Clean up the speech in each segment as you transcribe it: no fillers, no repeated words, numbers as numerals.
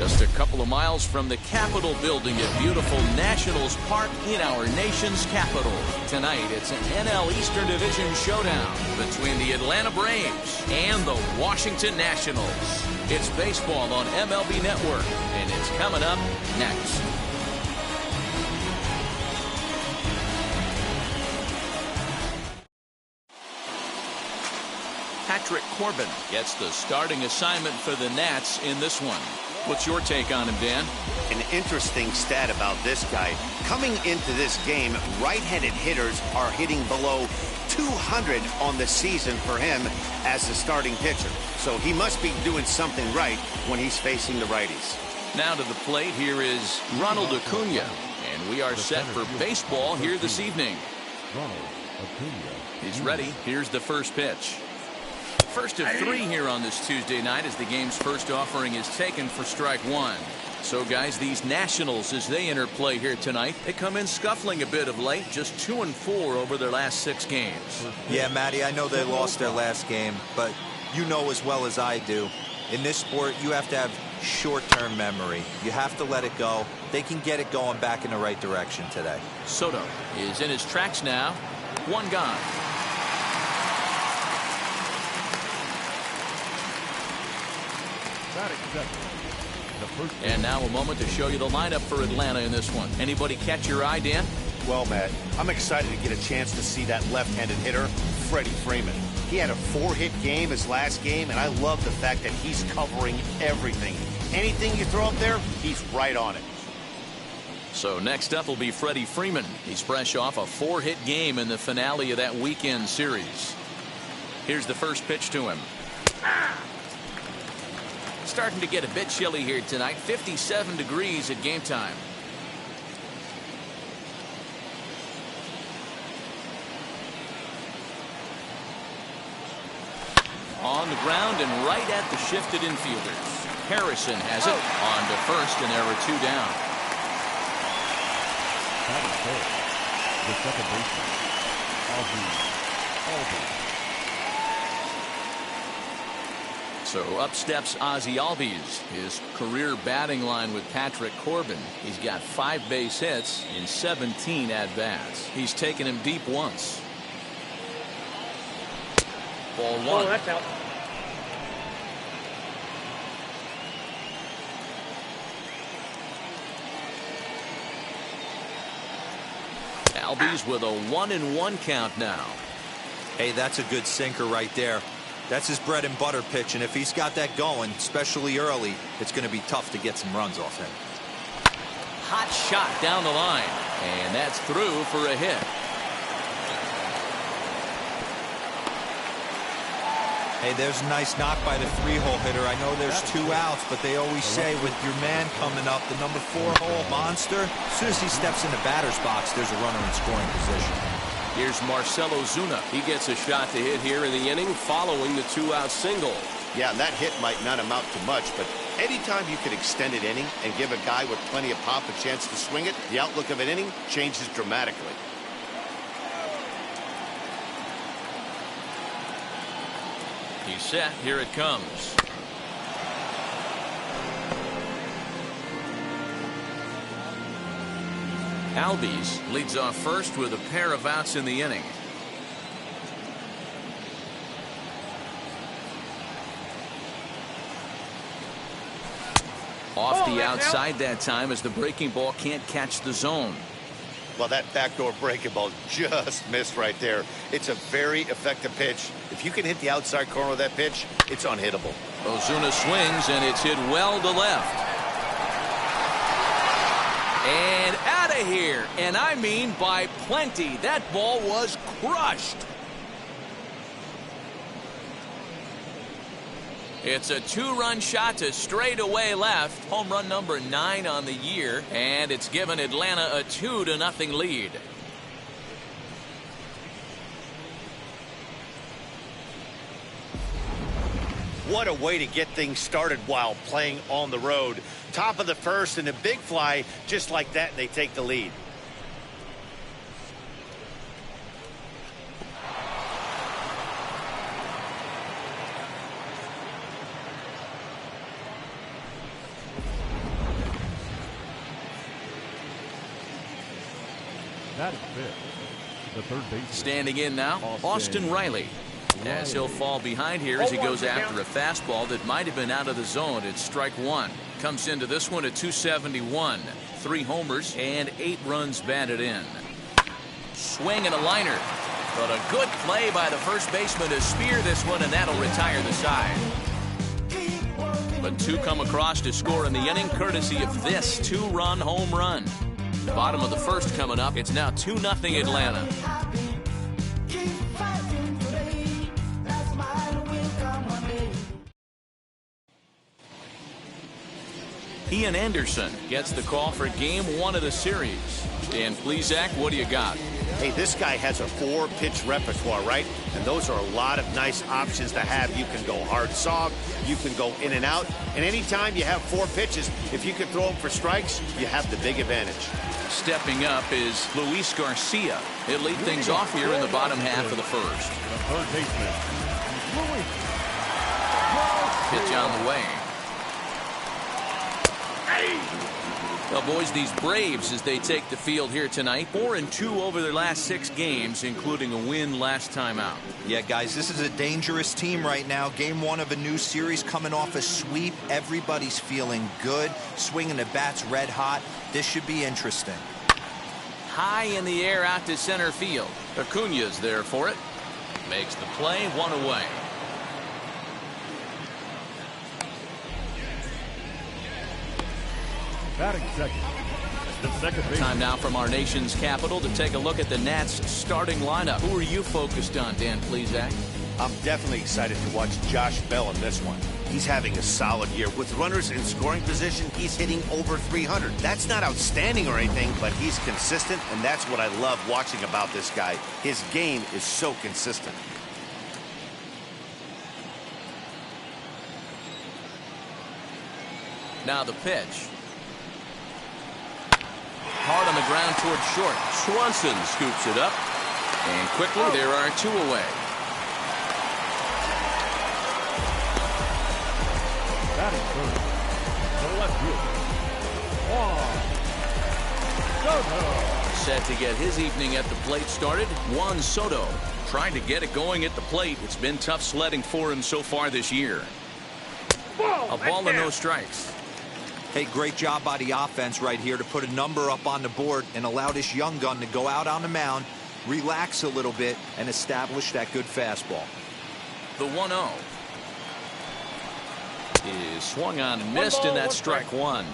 Just a couple of miles from the Capitol building at beautiful Nationals Park in our nation's capital. Tonight, it's an NL Eastern Division showdown between the Atlanta Braves and the Washington Nationals. It's baseball on MLB Network, and it's coming up next. Patrick Corbin gets the starting assignment for the Nats in this one. What's your take on him, Dan? An interesting stat about this guy. Coming into this game, right-handed hitters are hitting below 200 on the season for him as the starting pitcher. So he must be doing something right when he's facing the righties. Now to the plate, here is Ronald Acuna. And we are set for baseball here this evening. He's ready. Here's the first pitch. First of 3 here on this Tuesday night as the game's first offering is taken for strike 1. So, guys, these Nationals, as they enter play here tonight, they come in scuffling a bit of late, just 2-4 over their last 6 games. Yeah, Matty, I know they lost their last game, but you know as well as I do, in this sport, you have to have short-term memory. You have to let it go. They can get it going back in the right direction today. Soto is in his tracks now. 1 gone. And now a moment to show you the lineup for Atlanta in this one. Anybody catch your eye, Dan? Well, Matt, I'm excited to get a chance to see that left-handed hitter, Freddie Freeman. He had a 4-hit game his last game, and I love the fact that he's covering everything. Anything you throw up there, he's right on it. So next up will be Freddie Freeman. He's fresh off a 4-hit game in the finale of that weekend series. Here's the first pitch to him. Starting to get a bit chilly here tonight. 57 degrees at game time. On the ground and right at the shifted infielders. Harrison has it on to first, and there are 2 down. The second baseman, Albies. So up steps Ozzie Albies. His career batting line with Patrick Corbin. He's got 5 base hits in 17 at-bats. He's taken him deep once. Ball 1. Oh, that's out. Albies with a 1-1 count now. Hey, that's a good sinker right there. That's his bread and butter pitch, and if he's got that going, especially early, it's going to be tough to get some runs off him. Hot shot down the line, and that's through for a hit. Hey, there's a nice knock by the 3-hole hitter. I know there's 2 outs, but they always say with your man coming up, the number 4-hole monster, as soon as he steps in the batter's box, there's a runner in scoring position. Here's Marcell Ozuna. He gets a shot to hit here in the inning following the 2-out single. Yeah, and that hit might not amount to much, but anytime you can extend an inning and give a guy with plenty of pop a chance to swing it, the outlook of an inning changes dramatically. He's set. Here it comes. Albies leads off first with a pair of outs in the inning. Off the outside that time as the breaking ball can't catch the zone. Well, that backdoor breaking ball just missed right there. It's a very effective pitch. If you can hit the outside corner of that pitch, it's unhittable. Ozuna swings, and it's hit well to left. And out of here. And I mean by plenty. That ball was crushed. It's a 2-run shot to straightaway left. Home run number 9 on the year. And it's given Atlanta a 2-0 lead. What a way to get things started while playing on the road. Top of the first and a big fly just like that, and they take the lead. Batting fifth, the third baseman. Standing in now, Austin Riley. As he'll fall behind here as he goes after a fastball that might have been out of the zone. It's strike one. Comes into this one at 271. 3 homers and 8 runs batted in. Swing and a liner. But a good play by the first baseman to spear this one, and that'll retire the side. But 2 come across to score in the inning, courtesy of this 2-run home run. Bottom of the first coming up. It's now 2-0 Atlanta. Ian Anderson gets the call for game 1 of the series. Dan Plesac, what do you got? Hey, this guy has a 4-pitch repertoire, right? And those are a lot of nice options to have. You can go hard soft, you can go in and out. And anytime you have 4 pitches, if you can throw them for strikes, you have the big advantage. Stepping up is Luis Garcia. He'll lead things off here in the bottom half of the first. The third baseman, Luis. Pitch on the way. Well, boys, these Braves, as they take the field here tonight, 4-2 over their last 6 games, including a win last time out. Yeah, guys, this is a dangerous team right now. Game 1 of a new series, coming off a sweep. Everybody's feeling good, swinging the bats red hot. This should be interesting. High in the air out to center field. Acuña's there for it. Makes the play, 1 away. Batting second, the second baseman. Time now from our nation's capital to take a look at the Nats starting lineup. Who are you focused on, Dan Plesac? I'm definitely excited to watch Josh Bell in this one. He's having a solid year. With runners in scoring position, he's hitting over 300. That's not outstanding or anything, but he's consistent, and that's what I love watching about this guy. His game is so consistent. Now the pitch. Hard on the ground towards short. Swanson scoops it up. And quickly there are 2 away. Batting third, the left fielder, Juan Soto. Set to get his evening at the plate started. Juan Soto trying to get it going at the plate. It's been tough sledding for him so far this year. A ball and no strikes. Hey, great job by the offense right here to put a number up on the board and allow this young gun to go out on the mound, relax a little bit, and establish that good fastball. The 1-0 is swung on and missed, and that's strike 1.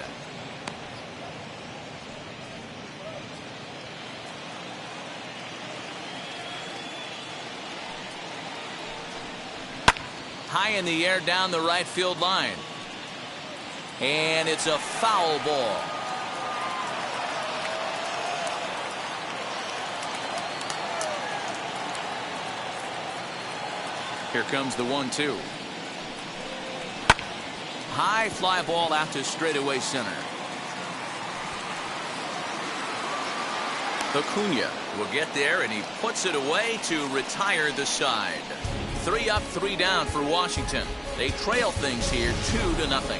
High in the air down the right field line. And it's a foul ball. Here comes the 1-2. High fly ball out to straightaway center. Acuña will get there, and he puts it away to retire the side. 3 up, 3 down for Washington. They trail things here 2-0.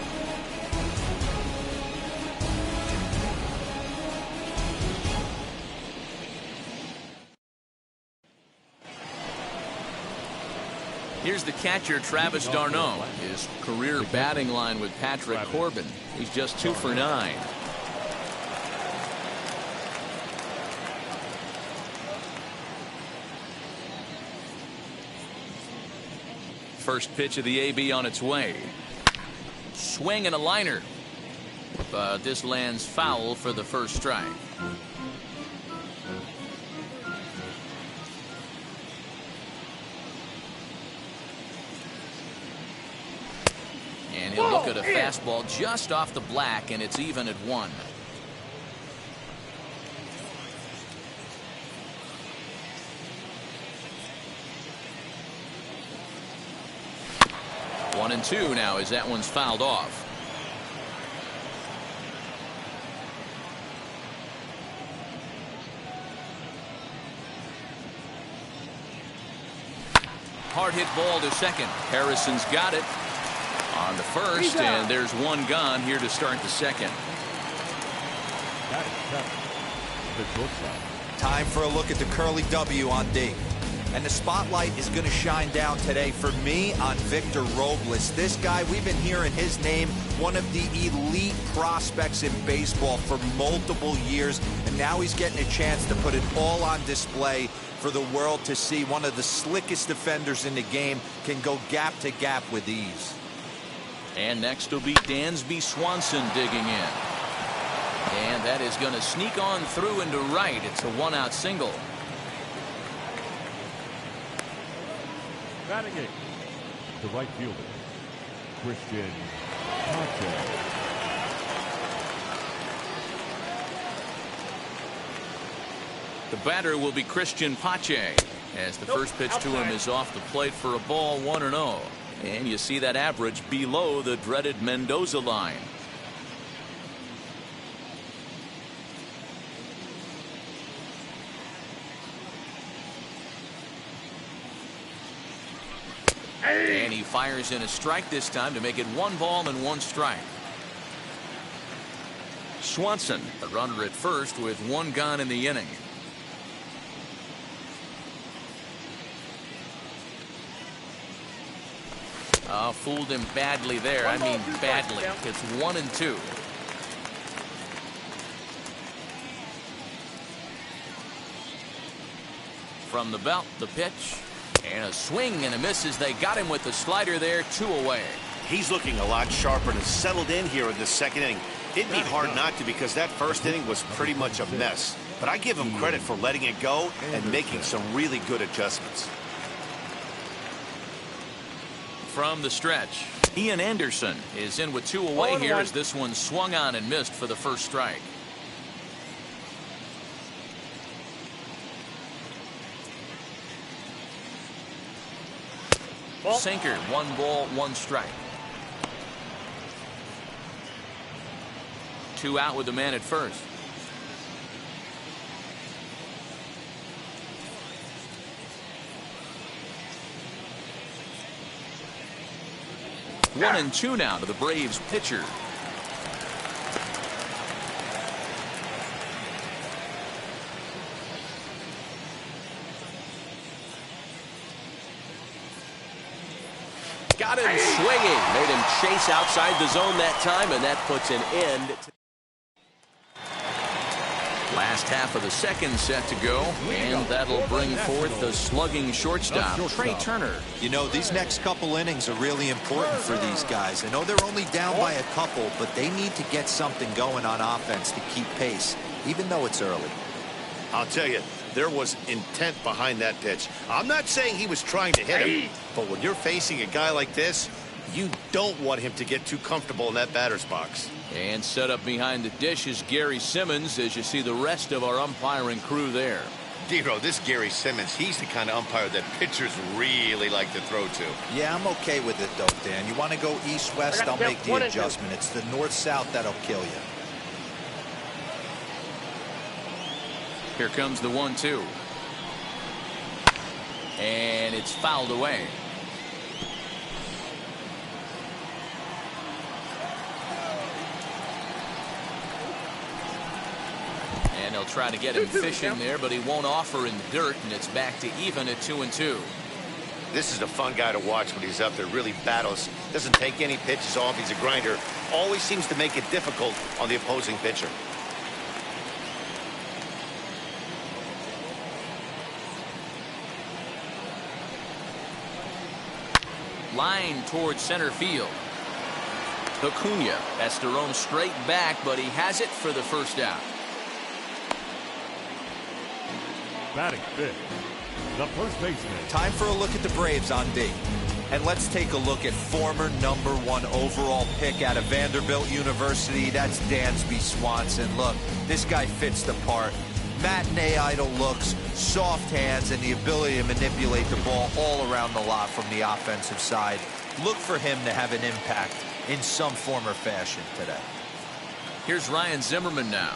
Here's the catcher, Travis d'Arnaud. His career batting line with Patrick Corbin. He's just 2 for 9. First pitch of the AB on its way. Swing and a liner. But this lands foul for the first strike. And he'll look at a fastball just off the black, and it's even at 1. One and 2 now as that one's fouled off. Hard hit ball to second. Harrison's got it on the first, and there's 1 gone here to start the second. Batting seventh, the shortstop, Time for a look at the curly W on D. And the spotlight is going to shine down today for me on Victor Robles. This guy, we've been hearing his name, one of the elite prospects in baseball for multiple years. And now he's getting a chance to put it all on display for the world to see. One of the slickest defenders in the game, can go gap to gap with ease. And next will be Dansby Swanson digging in. And that is going to sneak on through into right. It's a one-out single. Batting eighth, the right fielder, Christian Pache. The batter will be Christian Pache, as the first pitch to him is off the plate for a ball, 1-0. And you see that average below the dreaded Mendoza line. And he fires in a strike this time to make it 1 ball and 1 strike. Swanson, a runner at first with 1 gone in the inning. Fooled him badly there. I mean badly. It's 1-2. From the belt, the pitch. And a swing and a miss as they got him with the slider there, 2 away. He's looking a lot sharper and settled in here in the second inning. It'd be hard not to, because that first inning was pretty much a mess. But I give him credit for letting it go and making some really good adjustments. From the stretch, Ian Anderson is in with 2 away here as this one swung on and missed for the first strike. Sinker, 1 ball, 1 strike. 2 out with the man at first. One and 2 now to the Braves pitcher. Got him swinging. Made him chase outside the zone that time, and that puts an end to last half of the second set to go, and that'll bring forth the slugging shortstop, Trey Turner. You know, these next couple innings are really important for these guys. I know they're only down by a couple, but they need to get something going on offense to keep pace, even though it's early. I'll tell you, there was intent behind that pitch. I'm not saying he was trying to hit him, but when you're facing a guy like this, you don't want him to get too comfortable in that batter's box. And set up behind the dish is Gary Simmons, as you see the rest of our umpiring crew there. Dero, this Gary Simmons, he's the kind of umpire that pitchers really like to throw to. Yeah, I'm okay with it, though, Dan. You want to go east-west, I'll make the adjustment. It's the north-south that'll kill you. Here comes the 1-2. And it's fouled away. And they'll try to get him fishing there, but he won't offer in the dirt, and it's back to even at 2-2. This is a fun guy to watch when he's up there. Really battles. Doesn't take any pitches off. He's a grinder. Always seems to make it difficult on the opposing pitcher. Line towards center field. Acuna has to roam straight back, but he has it for the first out. Batting fifth, the first baseman. Time for a look at the Braves on D. And let's take a look at former #1 overall pick out of Vanderbilt University. That's Dansby Swanson. Look, this guy fits the part. Matinee idol looks, soft hands, and the ability to manipulate the ball all around the lot from the offensive side. Look for him to have an impact in some form or fashion today. Here's Ryan Zimmerman now,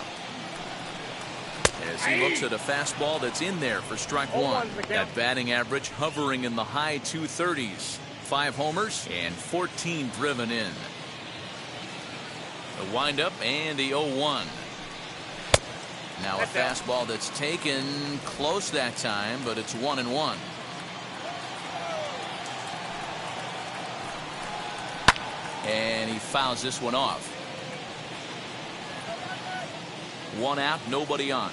as he looks at a fastball that's in there for strike 1. That batting average hovering in the high 230s. 5 homers and 14 driven in. The windup and the 0-1. Now a fastball that's taken close that time, but it's 1-1. And he fouls this one off. 1 out, nobody on.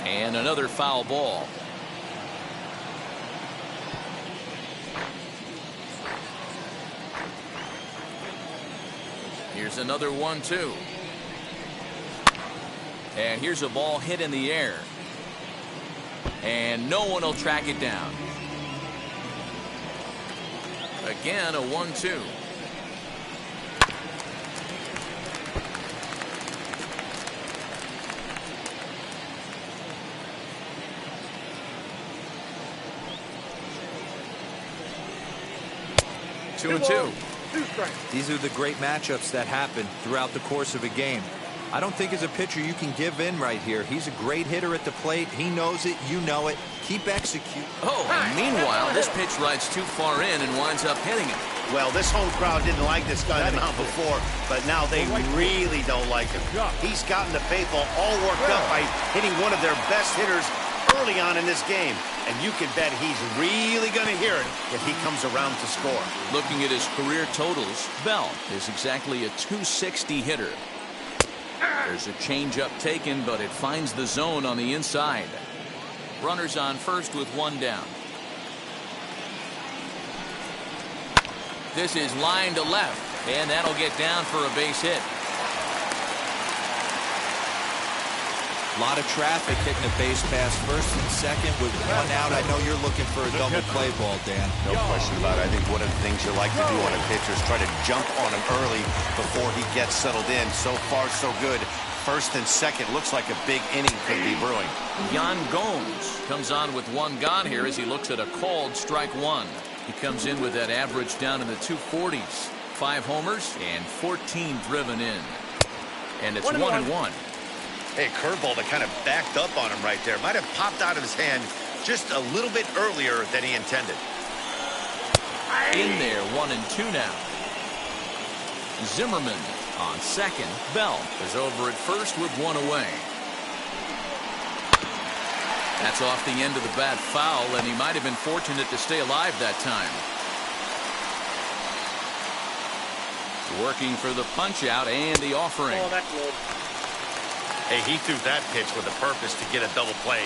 And another foul ball. Here's another 1-2. And here's a ball hit in the air. And no one will track it down. Again, a 1-2. Two and two. These are the great matchups that happen throughout the course of a game. I don't think as a pitcher you can give in right here. He's a great hitter at the plate. He knows it. You know it. Keep executing. Oh, and meanwhile, this pitch rides too far in and winds up hitting it. Well, this home crowd didn't like this guy on the mound before, but now they really don't like him. He's gotten the faithful all worked up by hitting one of their best hitters early on in this game. And you can bet he's really going to hear it if he comes around to score. Looking at his career totals, Bell is exactly a .260 hitter. There's a changeup taken, but it finds the zone on the inside. Runners on first with 1 down. This is line to left, and that'll get down for a base hit. A lot of traffic hitting the base pass first and second with 1 out. I know you're looking for a double play ball, Dan. No question about it. I think one of the things you like to do on a pitcher is try to jump on him early before he gets settled in. So far, so good. First and second looks like a big inning could be brewing. Yan Gomes comes on with 1 gone here as he looks at a called strike 1. He comes in with that average down in the 240s. 5 homers and 14 driven in. And it's 1-1. Hey, curveball that kind of backed up on him right there. Might have popped out of his hand just a little bit earlier than he intended. In there, 1-2 now. Zimmerman on second. Bell is over at first with 1 away. That's off the end of the bat foul, and he might have been fortunate to stay alive that time. Working for the punch out and the offering. Oh, that's good. Hey, he threw that pitch with a purpose to get a double play.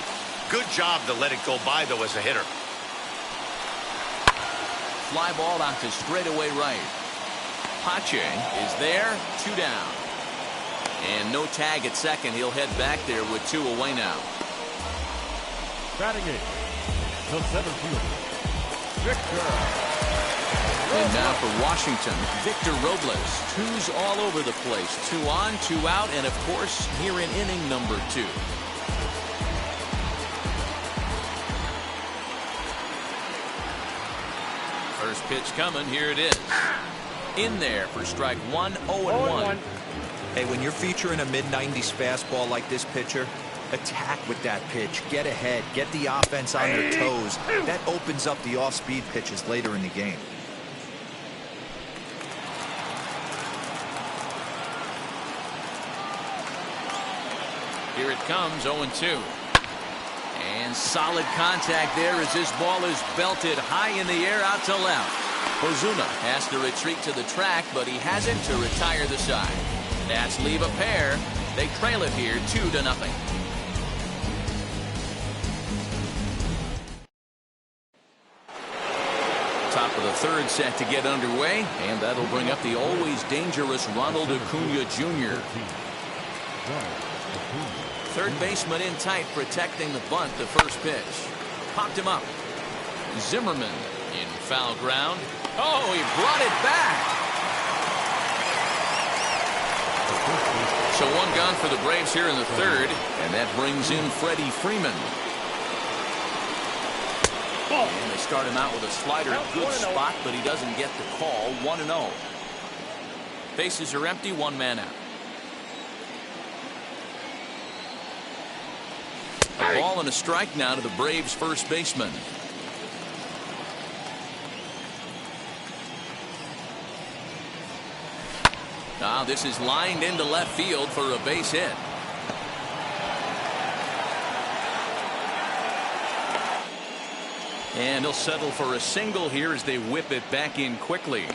Good job to let it go by, though, as a hitter. Fly ball out to straightaway right. Pache is there, 2 down. And no tag at second. He'll head back there with 2 away now. Batting 8, the center fielder, Victor. And now for Washington, Victor Robles. 2's all over the place. 2 on, 2 out, and of course, here in inning number 2. First pitch coming, here it is. In there for strike 1, 0-1. Hey, when you're featuring a mid-90s fastball like this pitcher, attack with that pitch. Get ahead. Get the offense on their toes. That opens up the off-speed pitches later in the game. Here it comes, 0-2. And solid contact there as this ball is belted high in the air out to left. Ozuna has to retreat to the track, but he hasn't to retire the side. That's leave a pair. They trail it here 2-0. Top of the third set to get underway, and that'll bring up the always dangerous Ronald Acuna Jr. Third baseman in tight, protecting the bunt. The first pitch popped him up. Zimmerman in foul ground. Oh, he brought it back. So 1 gone for the Braves here in the third, and that brings in Freddie Freeman. And they start him out with a slider. Good spot, but he doesn't get the call. 1-0. Bases are empty, 1 man out. A ball and a strike now to the Braves first baseman. This is lined into left field for a base hit. And he'll settle for a single here as they whip it back in quickly.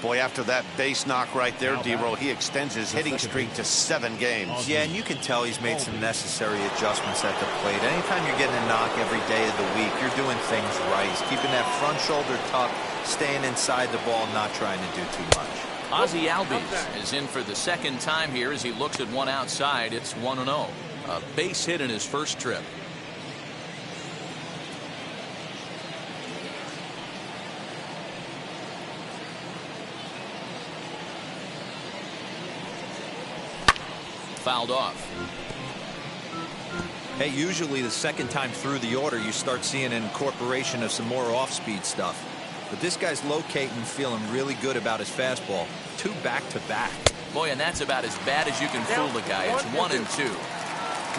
Boy, after that base knock right there, D-Roll, he extends his hitting streak to 7 games. Yeah, and you can tell he's made some necessary adjustments at the plate. Anytime you're getting a knock every day of the week, you're doing things right. He's keeping that front shoulder tucked, staying inside the ball, not trying to do too much. Ozzie Albies is in for the second time here as he looks at one outside. It's 1-0. A base hit in his first trip. Fouled off. Hey, usually the second time through the order you start seeing an incorporation of some more off-speed stuff. But this guy's locating, feeling really good about his fastball. 2 back-to-back. Boy, and that's about as bad as you can fool the guy. It's 1-2.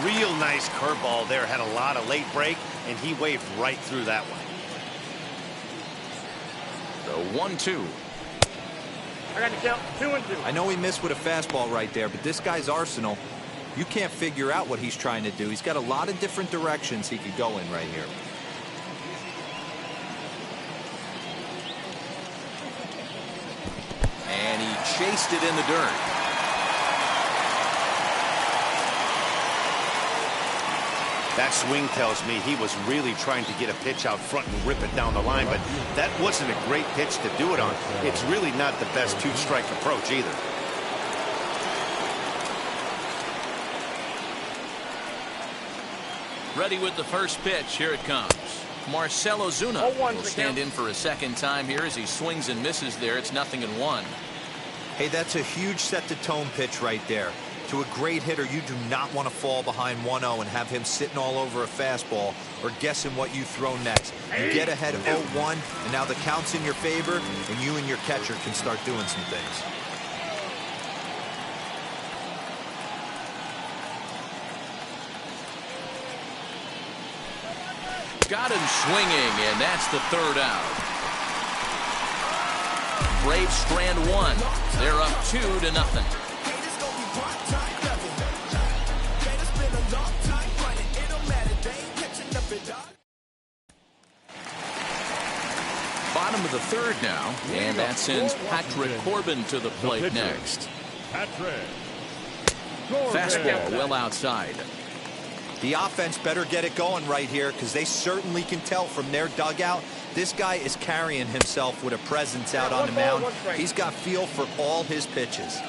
Real nice curveball there. Had a lot of late break, and he waved right through that one. The 1-2. I got to count 2-2. I know he missed with a fastball right there, but this guy's arsenal, you can't figure out what he's trying to do. He's got a lot of different directions he could go in right here. And he chased it in the dirt. That swing tells me he was really trying to get a pitch out front and rip it down the line, but that wasn't a great pitch to do it on. It's really not the best 2-strike approach either. Ready with the first pitch. Here it comes. Marcell Ozuna will stand in for a second time here as he swings and misses there. It's 0-1. Hey, that's a huge set-the-tone pitch right there. To a great hitter, you do not want to fall behind 1-0 and have him sitting all over a fastball or guessing what you throw next. You get ahead 0-1, and now the count's in your favor, and you and your catcher can start doing some things. Got him swinging, and that's the 3rd out. Braves strand 1. They're up 2-0. Bottom of the 3rd now, and that sends Patrick Corbin to the plate next. Fastball well outside. The offense better get it going right here because they certainly can tell from their dugout this guy is carrying himself with a presence out on the mound. He's got feel for all his pitches.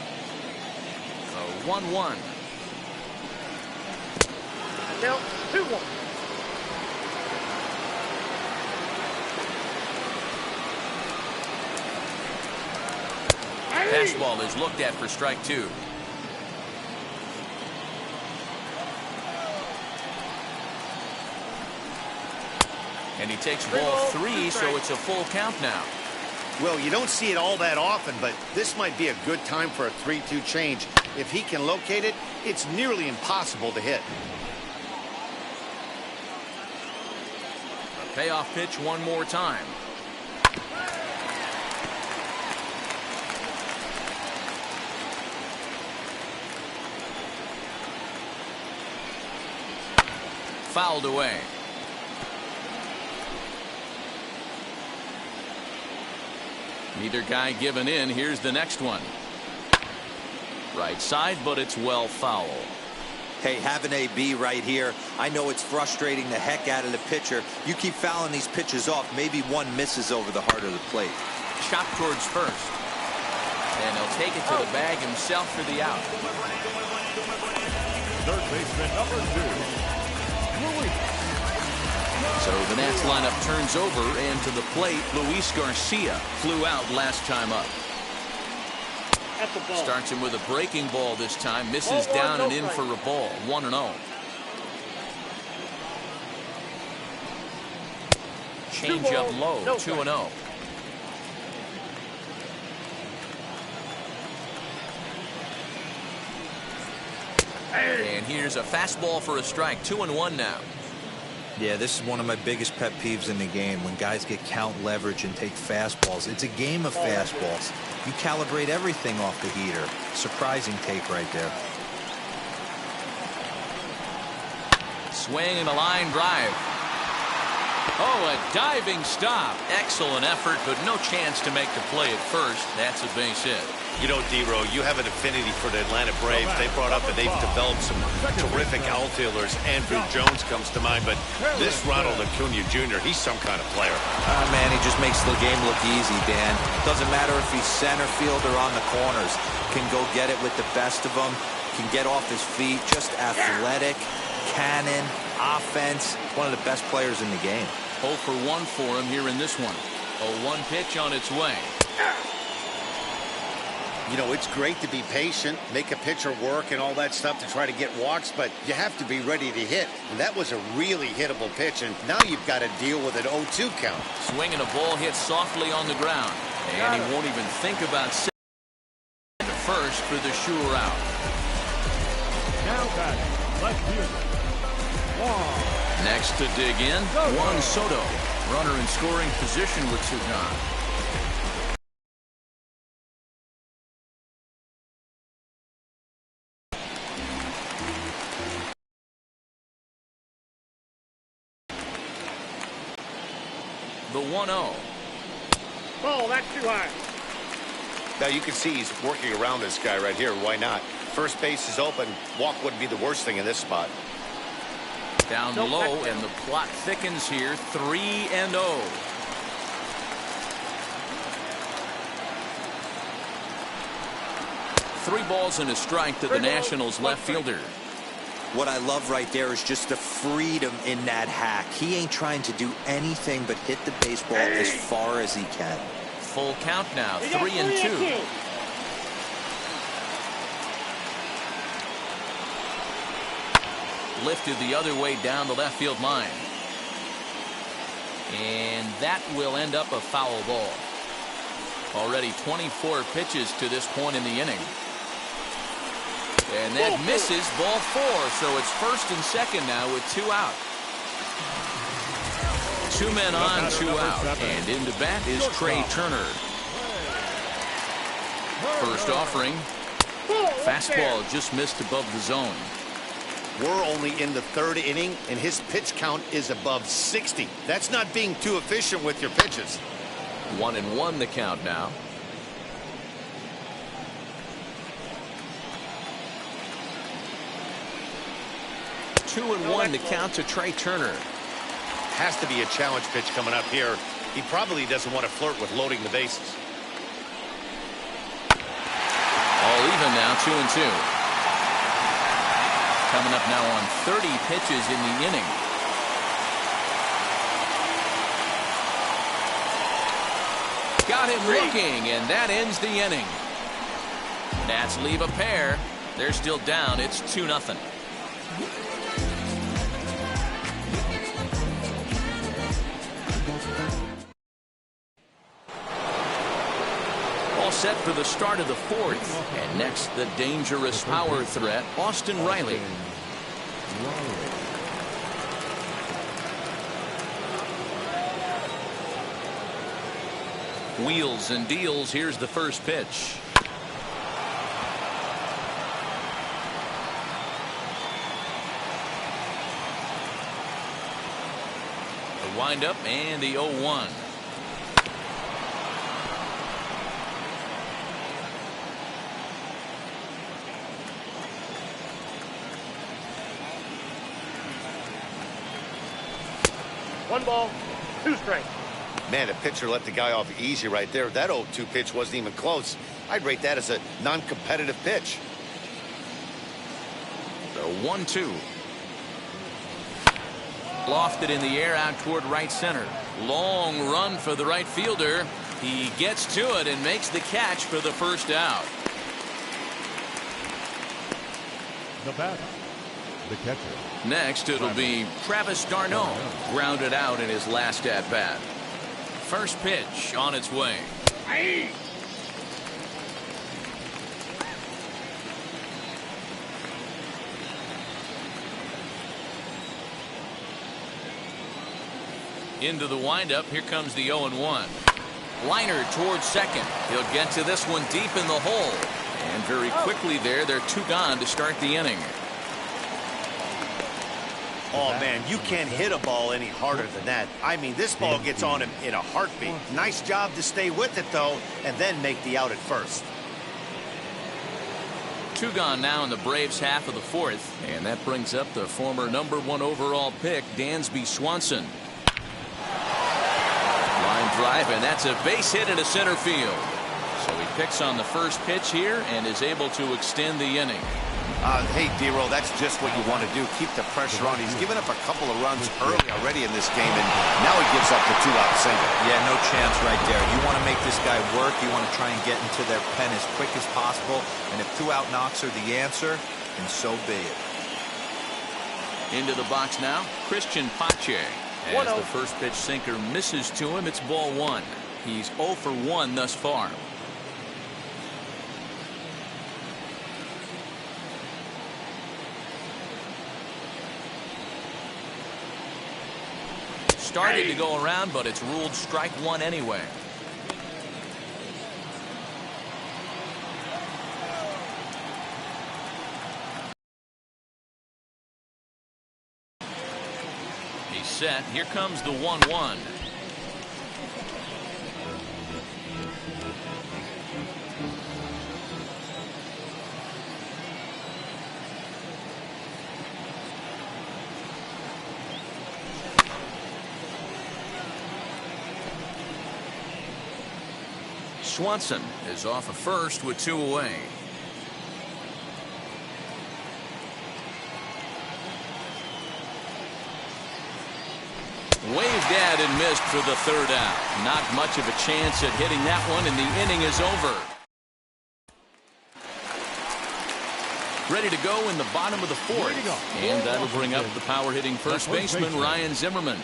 1-1. Now 2-1. Fastball is looked at for strike 2. And he takes ball 3, so it's a full count now. Well, you don't see it all that often, but this might be a good time for a 3-2 change. If he can locate it, it's nearly impossible to hit. A payoff pitch one more time. Fouled away. Neither guy giving in. Here's the next one. Right side, but it's well foul. Hey, have an AB right here. I know it's frustrating the heck out of the pitcher. You keep fouling these pitches off, maybe one misses over the heart of the plate. Shot towards first. And he'll take it to the bag himself for the out. Third baseman number 2. So the Nats lineup turns over, and to the plate, Luis Garcia flew out last time up. Starts him with a breaking ball this time, misses down and in for a ball. 1-0. Change up low. 2-0. And here's a fastball for a strike. 2-1 now. Yeah, this is one of my biggest pet peeves in the game, when guys get count leverage and take fastballs. It's a game of fastballs. You calibrate everything off the heater. Surprising take right there. Swing and a line drive. Oh, a diving stop. Excellent effort, but no chance to make the play at first. That's a base hit. You know, D-Row, you have an affinity for the Atlanta Braves. They brought up that they've developed some terrific outfielders. Andrew Jones comes to mind, but this Ronald Acuna Jr., he's some kind of player. Man, he just makes the game look easy, Dan. Doesn't matter if he's center field or on the corners. Can go get it with the best of them. Can get off his feet. Just athletic, cannon, offense. One of the best players in the game. 0 for 1 for him here in this one. A 1 pitch on its way. You know, it's great to be patient, make a pitcher work and all that stuff to try to get walks, but you have to be ready to hit. And that was a really hittable pitch, and now you've got to deal with an 0-2 count. Swinging a ball hit softly on the ground. And he won't even think about the first for the sure out. Now batting, left fielder, Juan. Next to dig in, Juan Soto. Runner in scoring position with 2 gone. The 1-0. Ball, that's too high. Now you can see he's working around this guy right here. Why not? First base is open. Walk wouldn't be the worst thing in this spot. Down low, and the plot thickens here. 3-0. Three balls and a strike to the Nationals left fielder. What I love right there is just the freedom in that hack. He ain't trying to do anything but hit the baseball as far as he can. Full count now, 3-2. Lifted the other way down the left field line. And that will end up a foul ball. Already 24 pitches to this point in the inning. And that misses, ball 4. So it's first and second now with 2 out. 2 men on, 2 out. And into bat is Trey Turner. First offering. Fastball just missed above the zone. We're only in the 3rd inning, and his pitch count is above 60. That's not being too efficient with your pitches. 1-1 the count now. Two and one to count to Trey Turner. Has to be a challenge pitch coming up here. He probably doesn't want to flirt with loading the bases. All even now, 2-2. Coming up now on 30 pitches in the inning. Got him looking, and that ends the inning. Nats leave a pair. They're still down. It's 2-0. All set for the start of the 4th. And next, the dangerous power threat, Austin Riley. Wheels and deals. Here's the first pitch. The windup and the 0-1. One ball, 2 strikes. Man, the pitcher let the guy off easy right there. That 0-2 pitch wasn't even close. I'd rate that as a non-competitive pitch. The 1-2. Lofted in the air out toward right center. Long run for the right fielder. He gets to it and makes the catch for the first out. The batter, the catcher. Next, it'll be Travis d'Arnaud, grounded out in his last at-bat. First pitch on its way. Into the windup. Here comes the 0-1. Liner towards second. He'll get to this one deep in the hole. And very quickly there, they're 2 gone to start the inning. Oh, man, you can't hit a ball any harder than that. I mean, this ball gets on him in a heartbeat. Nice job to stay with it, though, and then make the out at first. 2 gone now in the Braves' half of the 4th. And that brings up the former #1 overall pick, Dansby Swanson. Line drive, and that's a base hit into center field. So he picks on the first pitch here and is able to extend the inning. Hey, D-Roll, that's just what you want to do. Keep the pressure on. He's given up a couple of runs early already in this game, and now he gives up the 2-out single. Yeah, no chance right there. You want to make this guy work. You want to try and get into their pen as quick as possible. And if 2-out knocks are the answer, then so be it. Into the box now, Christian Pache. As the first pitch sinker misses to him, it's ball 1. He's 0 for 1 thus far. Started to go around, but it's ruled strike 1 anyway. He's set. Here comes the 1-1. Swanson is off of first with 2 away. Waved at and missed for the 3rd out. Not much of a chance at hitting that one, and the inning is over. Ready to go in the bottom of the 4th. And that'll bring up the power hitting first baseman, Ryan Zimmerman.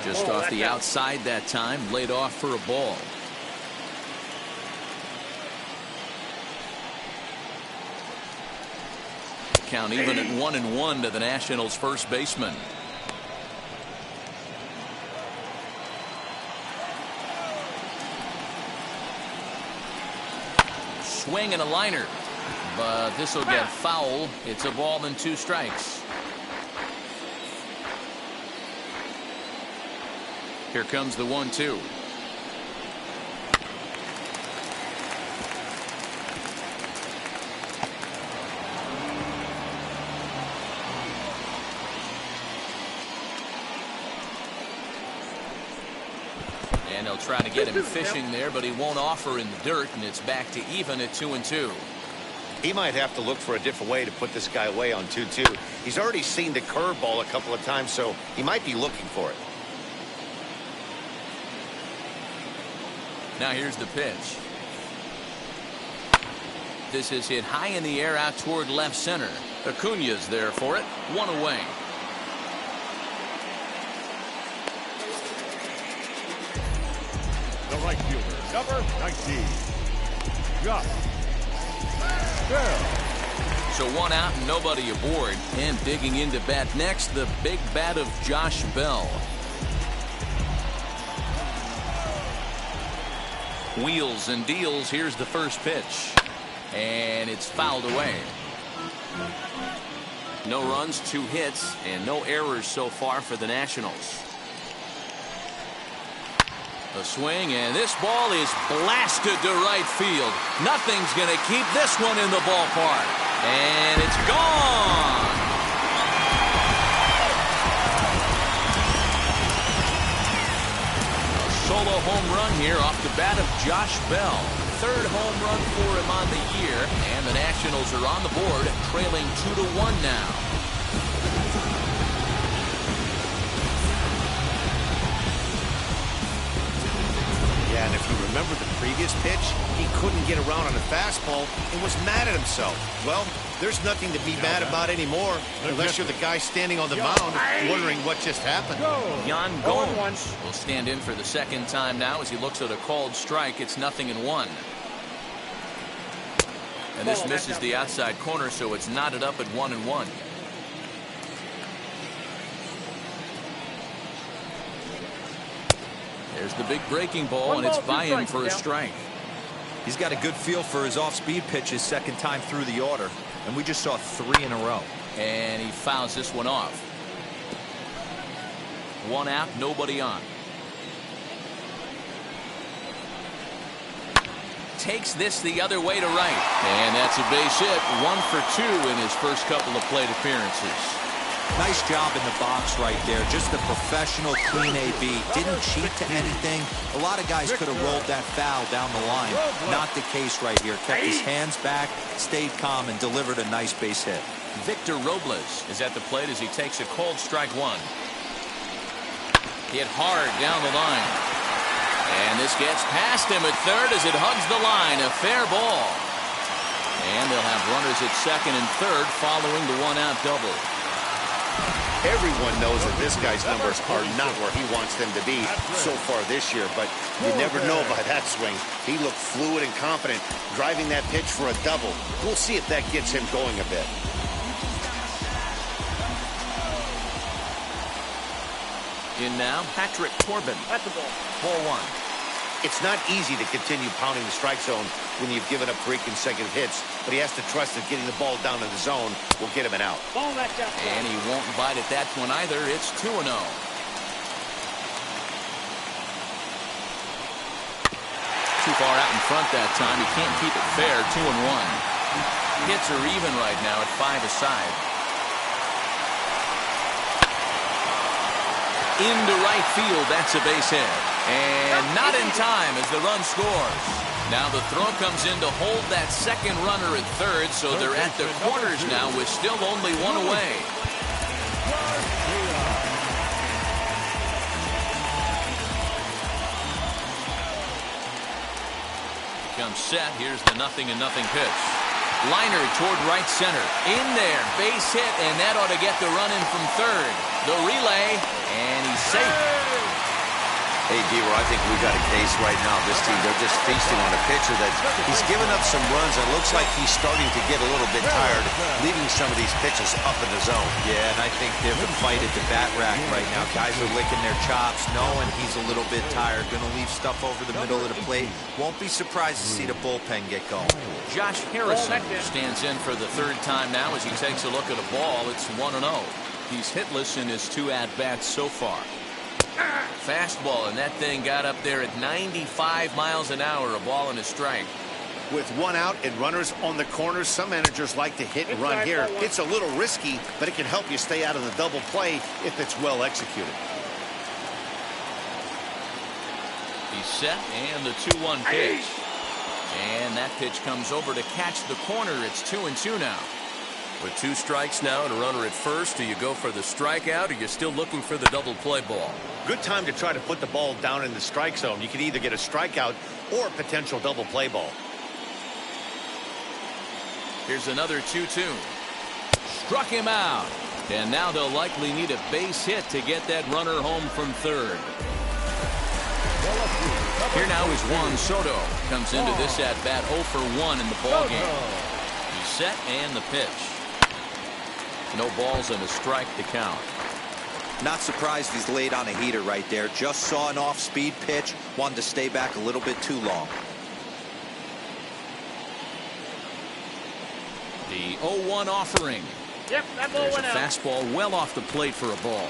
Just off the outside that time, laid off for a ball. Count even at 1-1 to the Nationals' first baseman. Swing and a liner, but this will get foul. It's a ball and 2 strikes. Here comes the 1-2. And they'll try to get him fishing there, but he won't offer in the dirt, and it's back to even at 2-2. He might have to look for a different way to put this guy away on 2-2. He's already seen the curveball a couple of times, so he might be looking for it. Now here's the pitch. This is hit high in the air out toward left center. Acuna's there for it. 1 away. The right fielder, number 19. Josh Bell. So 1 out and nobody aboard. And digging into bat next, the big bat of Josh Bell. Wheels and deals. Here's the first pitch. And it's fouled away. No runs, 2 hits, and no errors so far for the Nationals. A swing, and this ball is blasted to right field. Nothing's going to keep this one in the ballpark. And it's gone. Solo home run here off the bat of Josh Bell. 3rd home run for him on the year, and the Nationals are on the board, trailing 2-1 now. Yeah, and if you remember the previous pitch, he couldn't get around on a fastball and was mad at himself. Well, there's nothing to be mad about anymore, unless you're the guy standing on the mound wondering what just happened. Yan Gomes will stand in for the 2nd time now as he looks at a called strike. It's 0-1. And this misses the outside corner, so it's knotted up at 1-1. There's the big breaking ball, and it's by him for a strike. He's got a good feel for his off-speed pitches second time through the order, and we just saw 3 in a row. And he fouls this one off. 1 out, nobody on. Takes this the other way to right. And that's a base hit. 1 for 2 in his first couple of plate appearances. Nice job in the box right there. Just a professional, clean AB. Didn't cheat to anything. A lot of guys could have rolled that foul down the line. Not the case right here. Kept his hands back, stayed calm, and delivered a nice base hit. Victor Robles is at the plate as he takes a cold strike 1. Hit hard down the line. And this gets past him at third as it hugs the line. A fair ball. And they'll have runners at second and third following the 1-out double. Everyone knows that this guy's numbers are not where he wants them to be so far this year, but you never know by that swing. He looked fluid and confident, driving that pitch for a double. We'll see if that gets him going a bit. In now, Patrick Corbin. That's the ball. Ball 1. It's not easy to continue pounding the strike zone when you've given up 3 consecutive hits, but he has to trust that getting the ball down in the zone will get him an out. Ball that down. And he won't bite at that one either. It's 2-0. Too far out in front that time. He can't keep it fair. 2-1. Hits are even right now at 5 aside. Into right field. That's a base hit. And not in time as the run scores. Now the throw comes in to hold that second runner at third, so they're at the corners now with still only 1 away. Comes set. Here's the 0-0 pitch. Liner toward right center. In there. Base hit, and that ought to get the run in from third. The relay, and he's safe. Hey, Deaver, I think we've got a case right now. This team, they're just feasting on a pitcher that he's given up some runs. It looks like he's starting to get a little bit tired, leaving some of these pitches up in the zone. Yeah, and I think they're the fight at the bat rack right now. Guys are licking their chops, knowing he's a little bit tired. Going to leave stuff over the middle of the plate. Won't be surprised to see the bullpen get going. Josh Harrison stands in for the 3rd time now as he takes a look at a ball. It's 1-0. He's hitless in his 2 at-bats so far. Fastball, and that thing got up there at 95 miles an hour, a ball and a strike. With 1 out and runners on the corners, some managers like to hit and run here. It's a little risky, but it can help you stay out of the double play if it's well executed. He's set, and the 2-1 pitch. And that pitch comes over to catch the corner. It's 2-2 now. With 2 strikes now and a runner at first, do you go for the strikeout or you're still looking for the double play ball? Good time to try to put the ball down in the strike zone. You can either get a strikeout or a potential double play ball. Here's another 2-2. Struck him out. And now they'll likely need a base hit to get that runner home from third. Here now is Juan Soto. Comes into this at-bat 0 for 1 in the ballgame. He's set and the pitch. No balls and a strike to count. Not surprised he's laid on a heater right there. Just saw an off-speed pitch. Wanted to stay back a little bit too long. The 0-1 offering. Yep, that ball There's a went out. fastball well off the plate for a ball.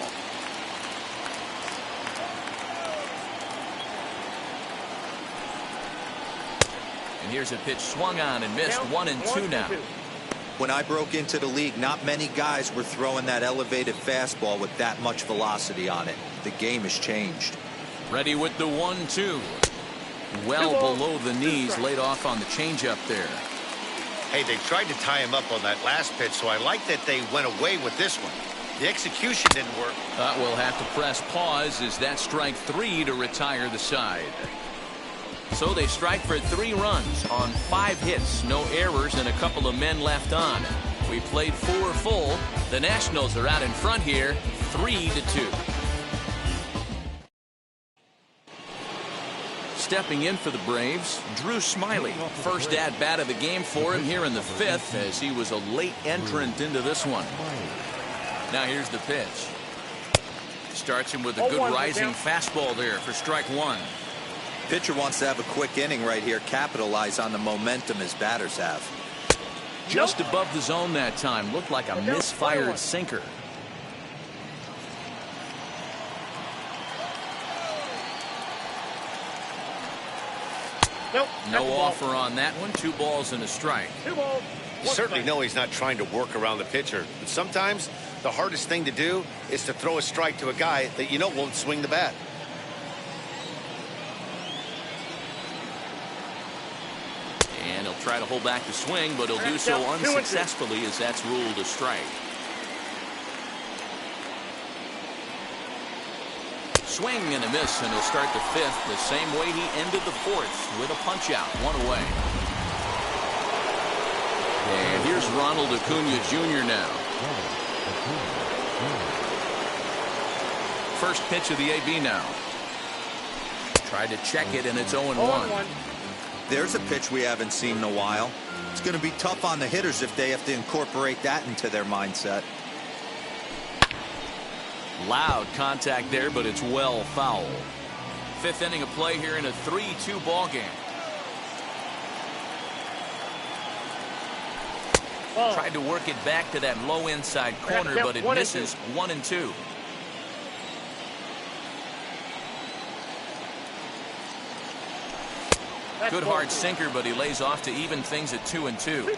And here's a pitch swung on and missed. 1-2 now. When I broke into the league, not many guys were throwing that elevated fastball with that much velocity on it. The game has changed. Ready with the 1-2. Well below the knees, laid off on the changeup there. Hey, they tried to tie him up on that last pitch, so I like that they went away with this one. The execution didn't work. We'll have to press pause as that strike 3 to retire the side. So they strike for 3 runs on 5 hits, no errors, and a couple of men left on. We played 4 full. The Nationals are out in front here, 3-2. Stepping in for the Braves, Drew Smyly. First at-bat of the game for him here in the 5th as he was a late entrant into this one. Now here's the pitch. Starts him with a good rising fastball there for strike one. Pitcher wants to have a quick inning right here, capitalize on the momentum his batters have. Just above the zone that time. Looked like a misfired sinker. Nope. No offer on that one. 2 balls and a strike. 2 balls. You certainly know he's not trying to work around the pitcher. But sometimes the hardest thing to do is to throw a strike to a guy that you know won't swing the bat. And he'll try to hold back the swing, but he'll do so unsuccessfully as that's ruled a strike. Swing and a miss, and he'll start the 5th the same way he ended the 4th with a punch out, 1 away. And here's Ronald Acuna Jr. now. First pitch of the AB now. Tried to check it, and it's 0-1. There's a pitch we haven't seen in a while. It's going to be tough on the hitters if they have to incorporate that into their mindset. Loud contact there, but it's well foul. 5th inning of play here in a 3-2 ball game. Tried to work it back to that low inside corner, but it misses. 1-2. Good hard sinker, but he lays off to even things at 2-2.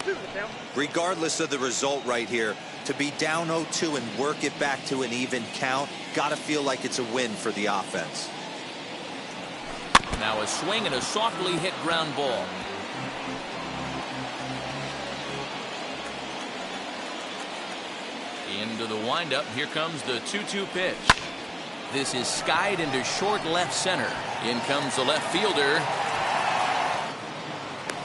Regardless of the result right here, to be down 0-2 and work it back to an even count, gotta feel like it's a win for the offense. Now a swing and a softly hit ground ball. Into the windup. Here comes the 2-2 pitch. This is skied into short left center. In comes the left fielder.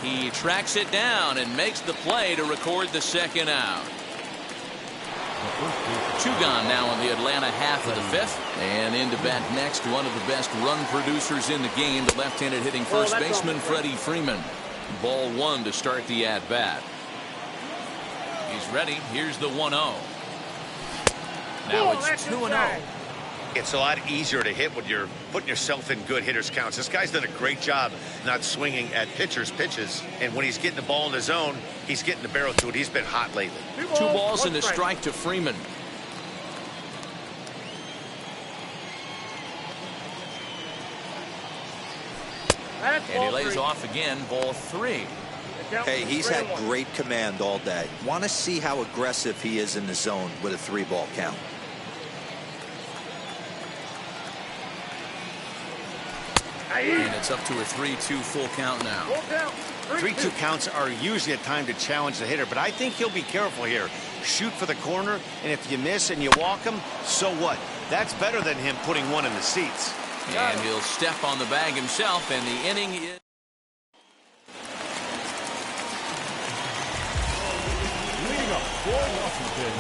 He tracks it down and makes the play to record the 2nd out. 2 gone now in the Atlanta half of the 5th. And into bat next, one of the best run producers in the game, the left-handed hitting first baseman Freddie Freeman. Ball 1 to start the at-bat. He's ready. Here's the 1-0. Now it's 2-0. It's a lot easier to hit when you're putting yourself in good hitters counts. This guy's done a great job not swinging at pitchers' pitches. And when he's getting the ball in the zone, he's getting the barrel to it. He's been hot lately. 2 balls and a strike to Freeman. And he lays off again. Ball 3. Hey, he's had great command all day. Want to see how aggressive he is in the zone with a 3-ball count. And it's up to a 3-2 full count now. 3-2 counts are usually a time to challenge the hitter, but I think he'll be careful here. Shoot for the corner, and if you miss and you walk him, so what? That's better than him putting one in the seats. And he'll step on the bag himself, and the inning is... Leading up for Washington,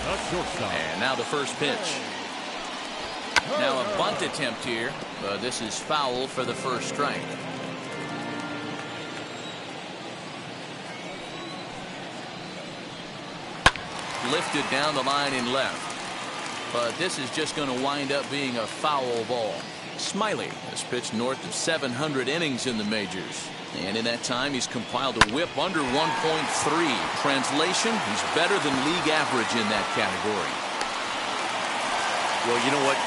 the shortstop. And now the first pitch. Now a bunt attempt here, but this is foul for the first strike. Lifted down the line in left, but this is just going to wind up being a foul ball. Smiley has pitched north of 700 innings in the majors, and in that time he's compiled a whip under 1.3. Translation, he's better than league average in that category. Well, you know what?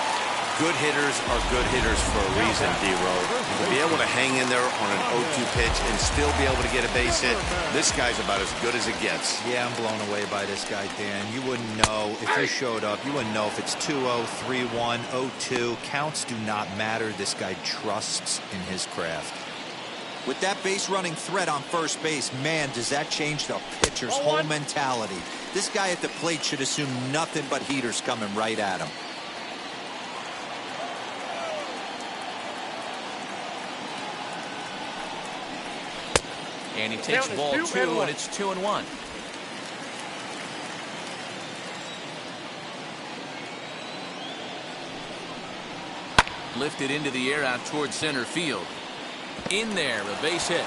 Good hitters are good hitters for a reason, D-Row. To be able to hang in there on an 0-2 pitch and still be able to get a base hit, this guy's about as good as it gets. Yeah, I'm blown away by this guy, Dan. You wouldn't know if he showed up. You wouldn't know if it's 2-0, 3-1, 0-2. Counts do not matter. This guy trusts in his craft. With that base running threat on first base, man, does that change the pitcher's whole mentality. This guy at the plate should assume nothing but heaters coming right at him. And he takes ball 2, and it's 2-1. Lifted into the air out towards center field. In there, a base hit.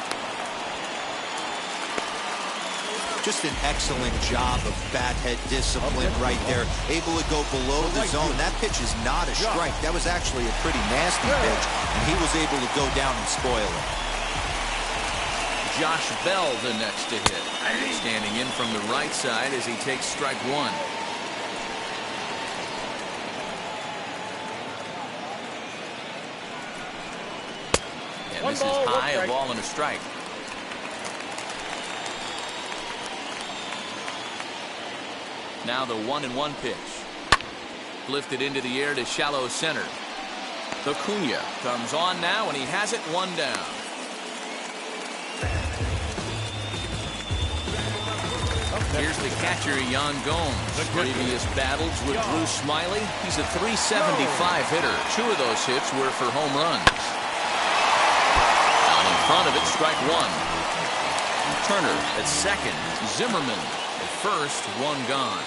Just an excellent job of bat head discipline right there. Able to go below the zone. That pitch is not a strike. That was actually a pretty nasty pitch, and he was able to go down and spoil it. Josh Bell the next to hit. Standing in from the right side as he takes strike one. And this is high, a ball and a strike. Now the 1-1 pitch. Lifted into the air to shallow center. Acuna comes on now, and he has it one down. Here's the catcher, Yan Gomes. Previous battles with Drew Smyly. He's a .375 hitter. 2 of those hits were for home runs. Out in front of it, strike one. Turner at second. Zimmerman at first, one gone.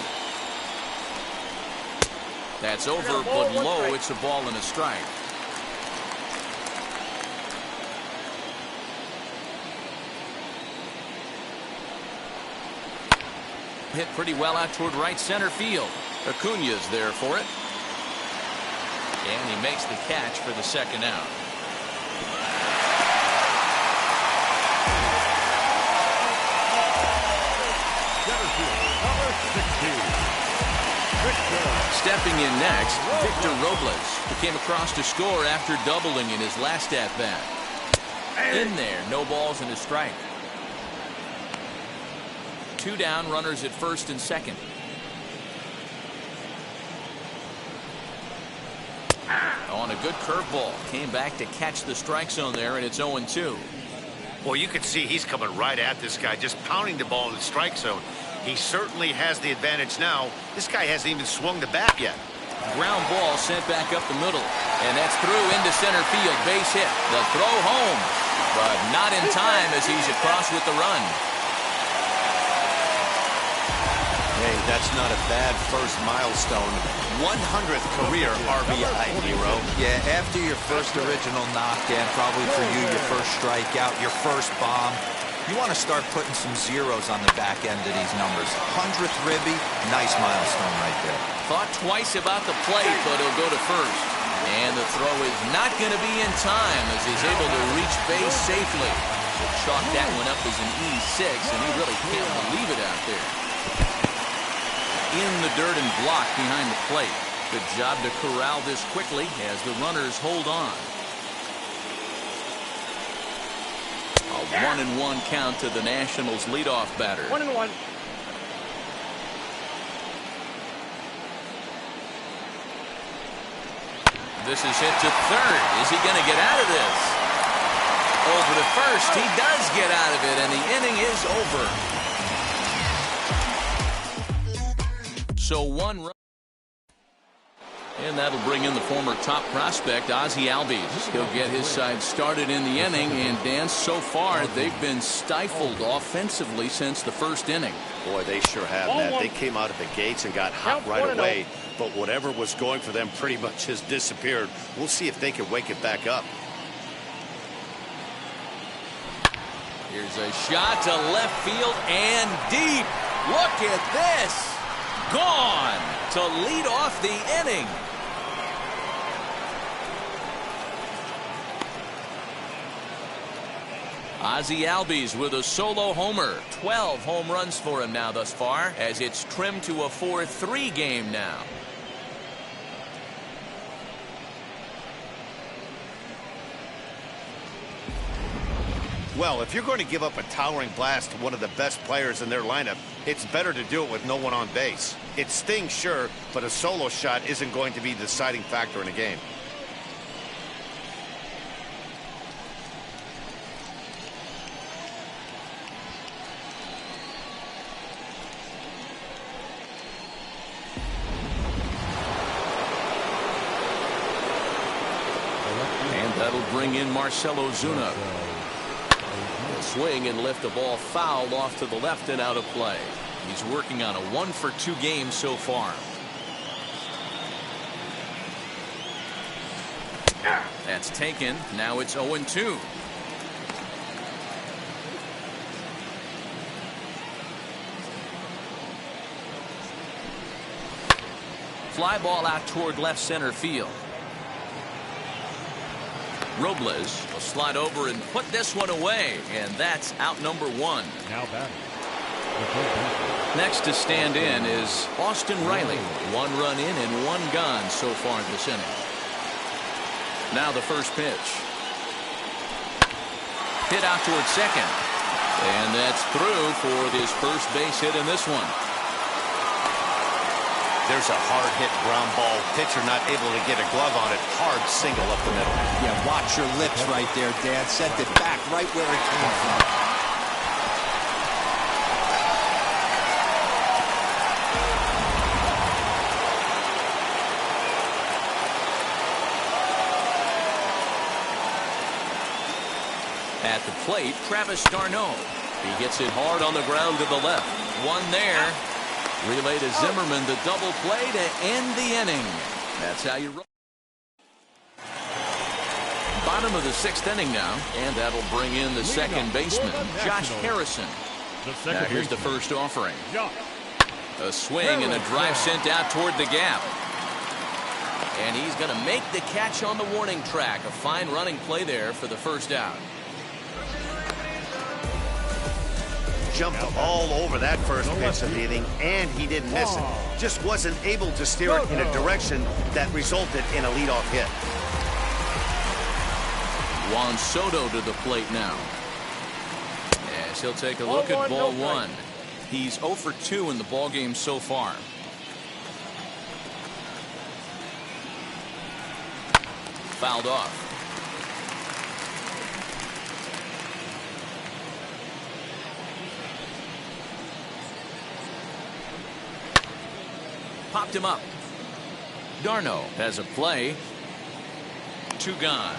That's over, but low. It's a ball and a strike. Hit pretty well out toward right center field. Acuna's there for it. And he makes the catch for the second out. Stepping in next, Victor Robles, who came across to score after doubling in his last at-bat. In there, no balls and a strike. 2 down, runners at first and second. On a good curveball. Came back to catch the strike zone there, and it's 0-2. Well, you can see he's coming right at this guy, just pounding the ball in the strike zone. He certainly has the advantage now. This guy hasn't even swung the bat yet. Ground ball sent back up the middle, and that's through into center field. Base hit. The throw home, but not in time as he's across with the run. Hey, that's not a bad first milestone. 100th career RBI, Nero. Yeah, after your first original knock, and probably for you, your first strikeout, your first bomb, you want to start putting some zeros on the back end of these numbers. 100th ribby, nice milestone right there. Thought twice about the plate, but he'll go to first. And the throw is not going to be in time as he's able to reach base safely. He'll chalk that one up as an E6, and he really can't believe it out there. In the dirt and blocked behind the plate. Good job to corral this quickly as the runners hold on. A 1-1 count to the Nationals leadoff batter. 1-1. This is hit to third. Is he going to get out of this? Over to first. He does get out of it, and the inning is over. So 1 run. And that'll bring in the former top prospect, Ozzie Albies. He'll get his side started in the inning. And, Dan, so far they've been stifled offensively since the first inning. Boy, they sure have, Matt. They came out of the gates and got hot right away. But whatever was going for them pretty much has disappeared. We'll see if they can wake it back up. Here's a shot to left field and deep. Look at this. Gone to lead off the inning. Ozzie Albies with a solo homer. 12 home runs for him now thus far, as it's trimmed to a 4-3 game now. Well, if you're going to give up a towering blast to one of the best players in their lineup, it's better to do it with no one on base. It stings, sure, but a solo shot isn't going to be the deciding factor in a game. And that'll bring in Marcell Ozuna. Swing and lift the ball foul off to the left and out of play. He's working on a 1-for-2 game so far. That's taken. Now it's 0-2. Fly ball out toward left center field. Robles will slide over and put this one away, and that's out number 1. Now batting. Next to stand in is Austin Riley. 1 run in and 1 gone so far this inning. Now the first pitch. Hit out towards second. And that's through for his first base hit in this one. There's a hard hit ground ball. Pitcher not able to get a glove on it. Hard single up the middle. Yeah, watch your lips right there, Dan. Sent it back right where it came from. At the plate, Travis d'Arnaud. He gets it hard on the ground to the left. 1 there. Relay to Zimmerman, the double play to end the inning. That's how you roll. Bottom of the 6th inning now, and that'll bring in the second baseman, Josh Harrison. Now here's the first offering. A swing and a drive sent out toward the gap. And he's going to make the catch on the warning track. A fine running play there for the first out. Jumped all over that first pitch of the inning, and he didn't miss it. Just wasn't able to steer it in a direction that resulted in a leadoff hit. Juan Soto to the plate now. As he'll take a look at ball 1. He's 0 for 2 in the ball game so far. Fouled off. Popped him up. d'Arnaud has a play. 2 gone.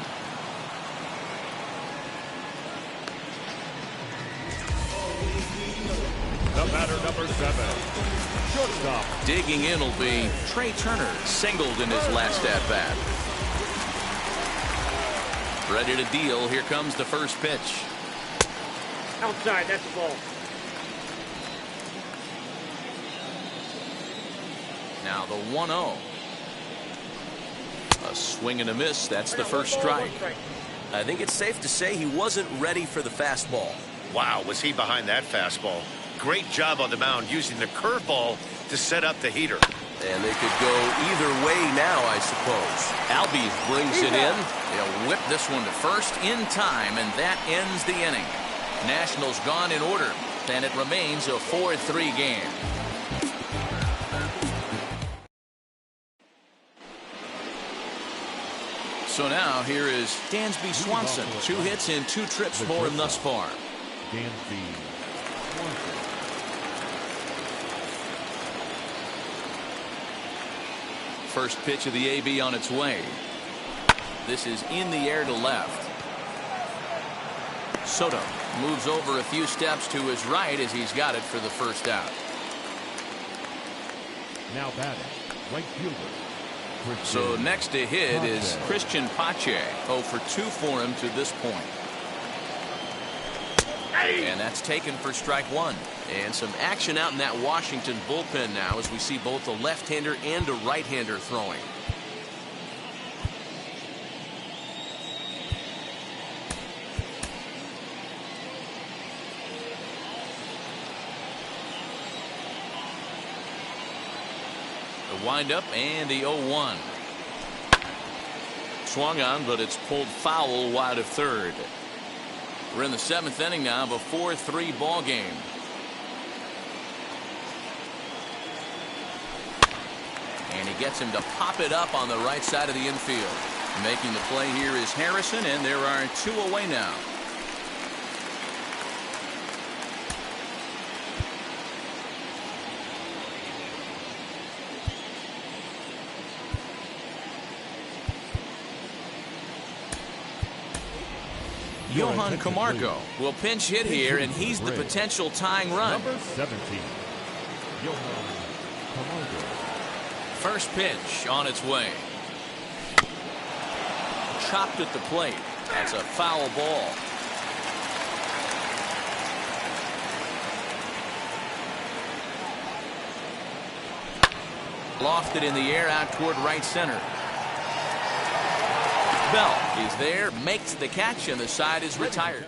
The batter, number 7. Shortstop. Digging in will be Trey Turner, singled in his last at-bat. Ready to deal. Here comes the first pitch. Outside, that's a ball. Now the 1-0. A swing and a miss. That's the first strike. I think it's safe to say he wasn't ready for the fastball. Wow, was he behind that fastball. Great job on the mound using the curveball to set up the heater. And they could go either way now, I suppose. Albies brings it in. They'll whip this one to first in time, and that ends the inning. Nationals gone in order, and it remains a 4-3 game. So now here is Dansby Swanson. 2 hits in 2 trips for him thus far. Dansby Swanson. First pitch of the AB on its way. This is in the air to left. Soto moves over a few steps to his right as he's got it for the first out. Now batting, right fielder. So next to hit is Christian Pache. 0 for 2 for him to this point. And that's taken for strike 1. And some action out in that Washington bullpen now as we see both a left-hander and a right-hander throwing. The windup and the 0-1. Swung on, but it's pulled foul wide of third. We're in the 7th inning now of a 4-3 ball game. And he gets him to pop it up on the right side of the infield. Making the play here is Harrison, and there are 2 away now. Johan Camargo will pinch hit here, and he's the potential tying run. Number 17. Johan Camargo. First pitch on its way. Chopped at the plate. That's a foul ball. Lofted in the air out toward right center. Bell is there, makes the catch, and the side is retired.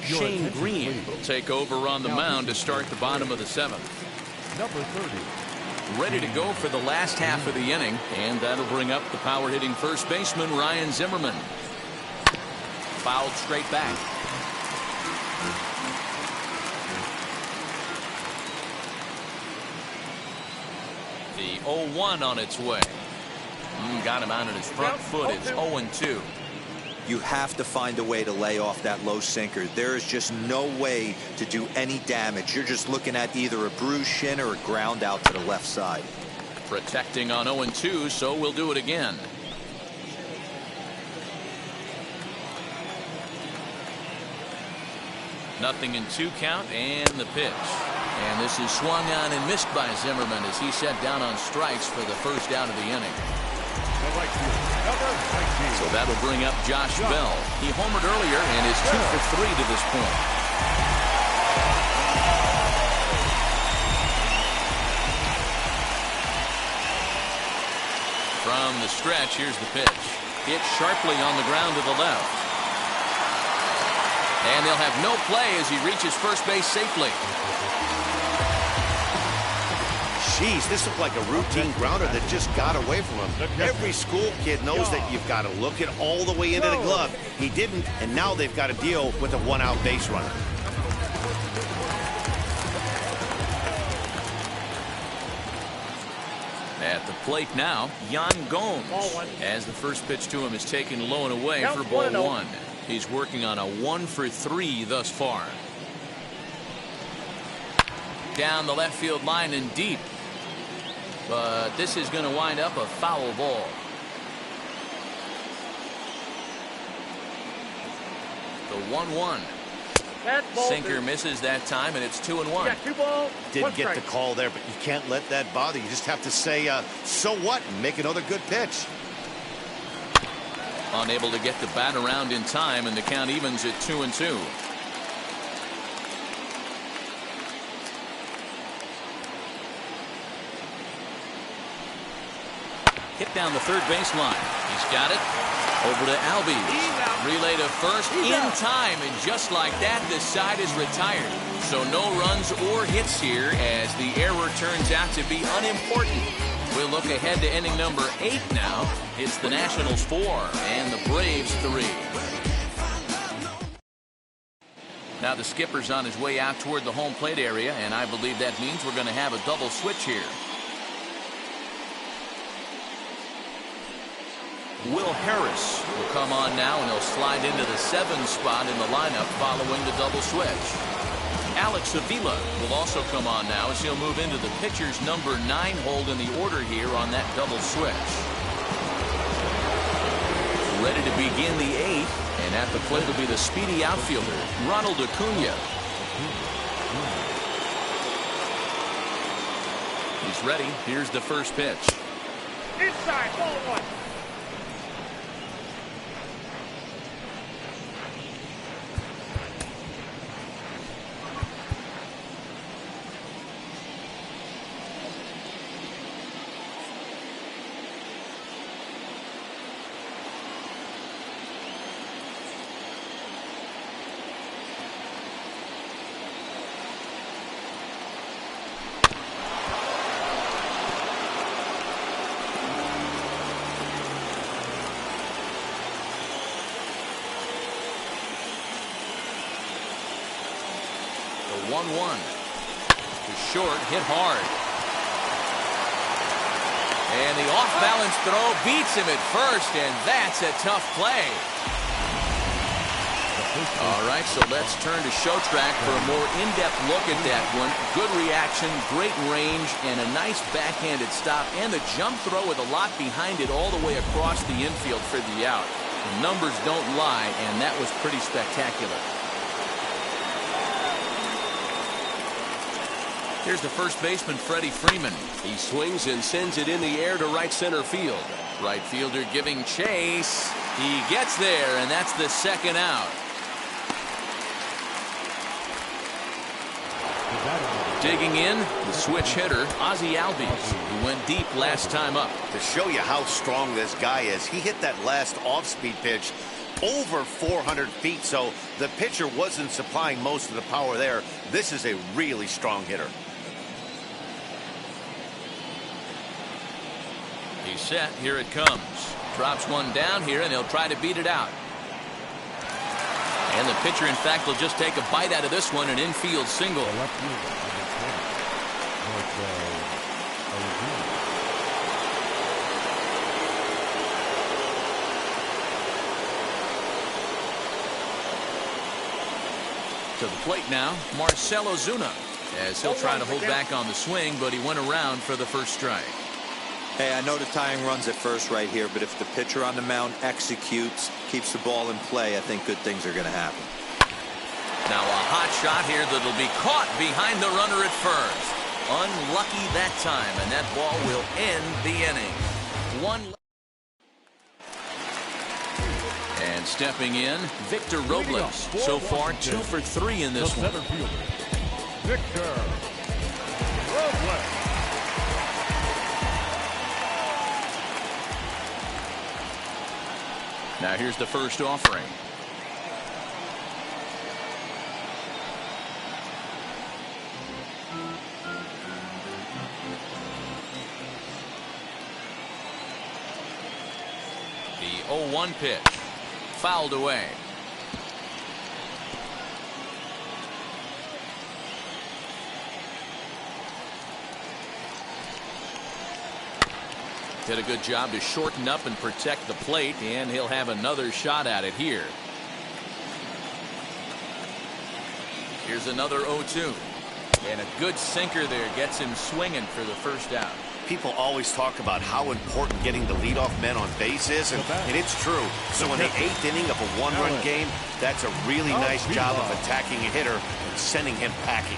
Shane Green will take over on the mound to start the bottom of the 7th. Number 30. Ready to go for the last half of the inning, and that'll bring up the power-hitting first baseman Ryan Zimmerman. Fouled straight back. The 0-1 on its way. Got him out on his front foot. It's 0-2. You have to find a way to lay off that low sinker. There is just no way to do any damage. You're just looking at either a bruised shin or a ground out to the left side. Protecting on 0-2, so we'll do it again. Nothing in 2 count, and the pitch. And this is swung on and missed by Zimmerman as he set down on strikes for the first out of the inning. So that'll bring up Josh Bell. He homered earlier and is 2 for 3 to this point. From the stretch, here's the pitch. Hit sharply on the ground to the left. And they'll have no play as he reaches first base safely. Jeez, this looked like a routine grounder that just got away from him. Every school kid knows that you've got to look it all the way into the glove. He didn't, and now they've got to deal with a 1-out base runner. At the plate now, Yan Gomes, as the first pitch to him is taken low and away for ball 1. He's working on a 1 for 3 thus far. Down the left field line and deep. But this is going to wind up a foul ball. The 1-1. Sinker misses that time, and it's 2-1. Didn't get the call there, but you can't let that bother. You just have to say, so what, and make another good pitch. Unable to get the bat around in time, and the count evens at 2-2. Hit down the third baseline. He's got it. Over to Albies. Relay to first in time, and just like that, this side is retired. So no runs or hits here as the error turns out to be unimportant. We'll look ahead to inning number 8 now. It's the Nationals 4 and the Braves 3. Now the skipper's on his way out toward the home plate area, and I believe that means we're going to have a double switch here. Will Harris will come on now, and he'll slide into the 7 spot in the lineup following the double switch. Alex Avila will also come on now as he'll move into the pitcher's number 9 hold in the order here on that double switch. Ready to begin the 8th, and at the plate will be the speedy outfielder, Ronald Acuna. He's ready. Here's the first pitch. Inside, ball 1. The 1-1. To short, hit hard. And the off-balance throw beats him at first, and that's a tough play. All right, so let's turn to Show Track for a more in-depth look at that one. Good reaction, great range, and a nice backhanded stop, and the jump throw with a lot behind it all the way across the infield for the out. The numbers don't lie, and that was pretty spectacular. Here's the first baseman, Freddie Freeman. He swings and sends it in the air to right center field. Right fielder giving chase. He gets there, and that's the second out. Digging in, the switch hitter, Ozzie Albies, who went deep last time up. To show you how strong this guy is, he hit that last off-speed pitch over 400 feet, so the pitcher wasn't supplying most of the power there. This is a really strong hitter. He's set. Here it comes. Drops one down here, and he'll try to beat it out. And the pitcher, in fact, will just take a bite out of this one, an infield single. To the plate now, Marcell Ozuna, as he'll try to hold back on the swing, but he went around for the first strike. Hey, I know the tying runs at first right here, but if the pitcher on the mound executes, keeps the ball in play, I think good things are going to happen. Now a hot shot here that'll be caught behind the runner at first. Unlucky that time, and that ball will end the inning. And stepping in, Victor Robles. So far, 2 for 3 in this one. Victor Robles. Now here's the first offering. The 0-1 pitch. Fouled away. Did a good job to shorten up and protect the plate, and he'll have another shot at it here. Here's another 0-2. And a good sinker there gets him swinging for the first out. People always talk about how important getting the leadoff men on base is, and it's true. So in the 8th inning of a one-run game, that's a really nice job of attacking a hitter and sending him packing.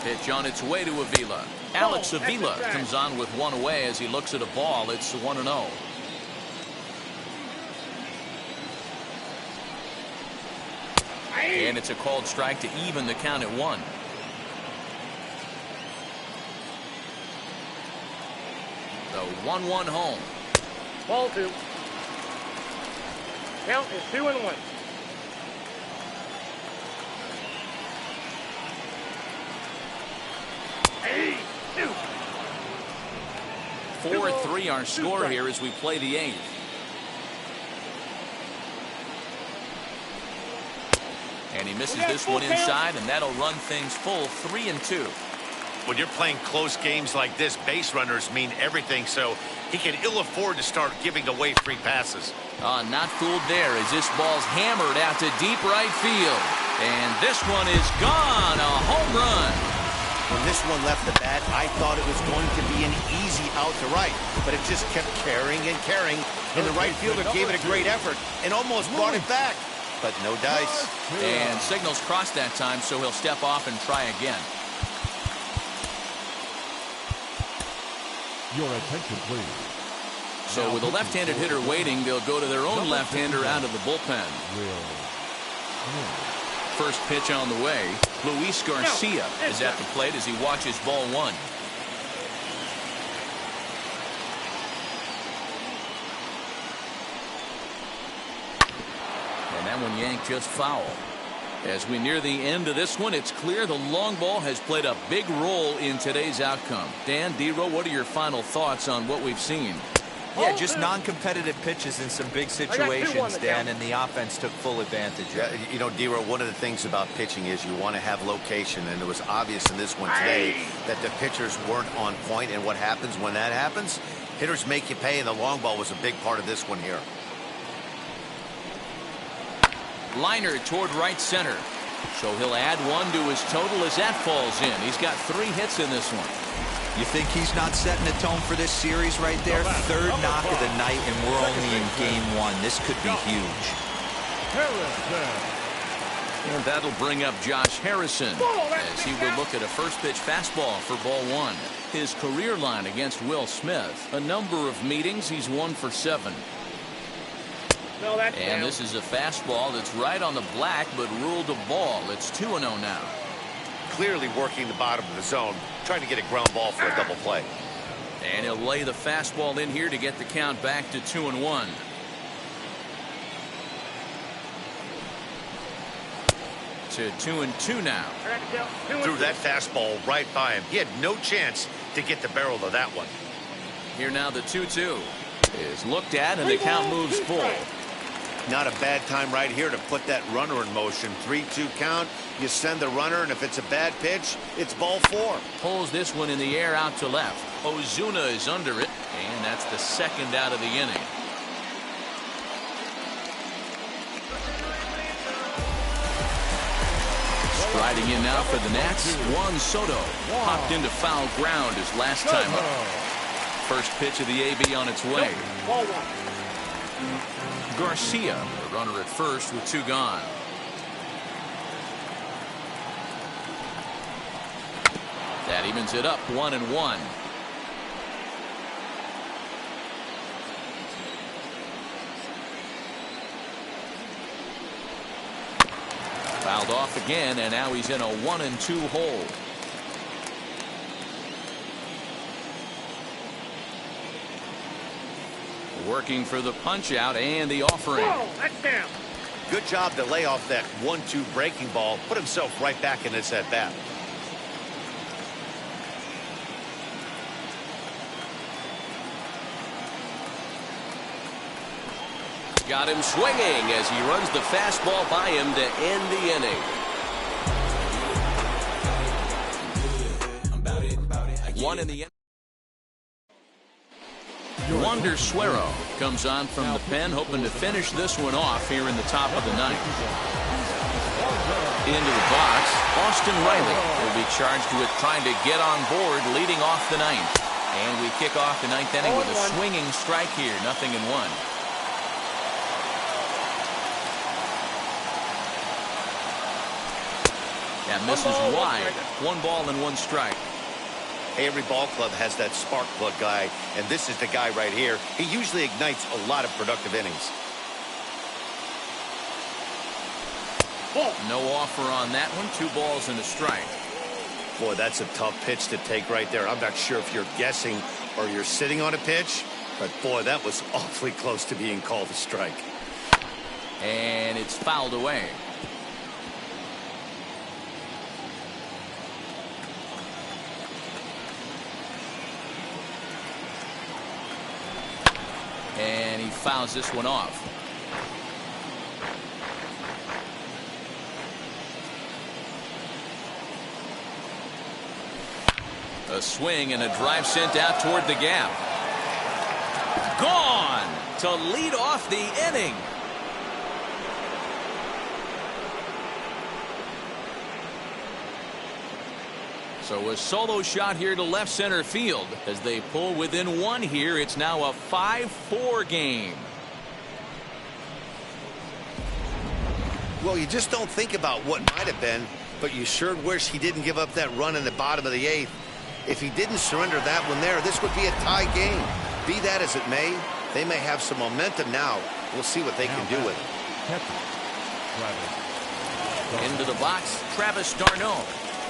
Pitch on its way to Avila. Alex Avila comes on with one away as he looks at a ball. It's 1-0. And it's a called strike to even the count at 1. The 1-1 home. Ball 2. Count is 2-1. 4-3 our score here as we play the 8th. And he misses this one inside, and that'll run things full 3-2. When you're playing close games like this, base runners mean everything, so he can ill afford to start giving away free passes. Not fooled there as this ball's hammered out to deep right field. And this one is gone, a home run. When this one left the bat, I thought it was going to be an easy out to right, but it just kept carrying and carrying, and the right fielder gave it a great effort and almost brought it back, but no dice. And signals crossed that time, so he'll step off and try again. Your attention, please. So with a left-handed hitter waiting, they'll go to their own left-hander out of the bullpen. First pitch on the way. Luis Garcia is at the plate as he watches ball 1. And that one yanked just foul. As we near the end of this one, it's clear the long ball has played a big role in today's outcome. Dan, Dero, what are your final thoughts on what we've seen? Yeah, just non-competitive pitches in some big situations, Dan, and the offense took full advantage of it. Yeah, you know, Dero, one of the things about pitching is you want to have location, and it was obvious in this one today that the pitchers weren't on point, and what happens when that happens? Hitters make you pay, and the long ball was a big part of this one here. Liner toward right center. So he'll add 1 to his total as that falls in. He's got 3 hits in this one. You think he's not setting the tone for this series right there? 3rd knock of the night, and we're only in game 1. This could be huge. And that'll bring up Josh Harrison as he will look at a first pitch fastball for ball one. His career line against Will Smith. A number of meetings, he's 1 for 7. No, that's And down. this is a fastball that's right on the black but ruled a ball. It's 2-0 now. Clearly working the bottom of the zone, trying to get a ground ball for a double play. And he'll lay the fastball in here to get the count back to 2-1. To 2-2 now. Threw that fastball right by him. He had no chance to get the barrel of that one. Here now the 2-2 is looked at and the count moves full. Not a bad time right here to put that runner in motion. 3-2 count. You send the runner, and if it's a bad pitch, it's ball 4. Pulls this one in the air out to left. Ozuna is under it, and that's the second out of the inning. Striding in now for the Nats, Juan Soto. Popped into foul ground his last time up. First pitch of the AB on its way. Ball 1. Garcia, the runner at first with 2 gone. That evens it up 1-1. Fouled off again, and now he's in a 1-2 hole. Working for the punch out and the offering. Whoa, that's down. Good job to lay off that 1-2 breaking ball. Put himself right back in this at bat. Got him swinging as he runs the fastball by him to end the inning. One in the end. Wander Suero comes on from the pen, hoping to finish this one off here in the top of the ninth. Into the box, Austin Riley will be charged with trying to get on board, leading off the ninth. And we kick off the ninth inning with a swinging strike here, 0-1. That misses wide. 1 ball and 1 strike. Every ball club has that spark plug guy, and this is the guy right here. He usually ignites a lot of productive innings. No offer on that one. 2 balls and a strike. Boy, that's a tough pitch to take right there. I'm not sure if you're guessing or you're sitting on a pitch, but boy, that was awfully close to being called a strike. And it's fouled away. And he fouls this one off. A swing and a drive sent out toward the gap. Gone to lead off the inning. So a solo shot here to left center field as they pull within 1 here. It's now a 5-4 game. Well, you just don't think about what might have been, but you sure wish he didn't give up that run in the bottom of the 8th. If he didn't surrender that one there, this would be a tie game. Be that as it may, they may have some momentum now. We'll see what they can do with it. Into the box, Travis d'Arnaud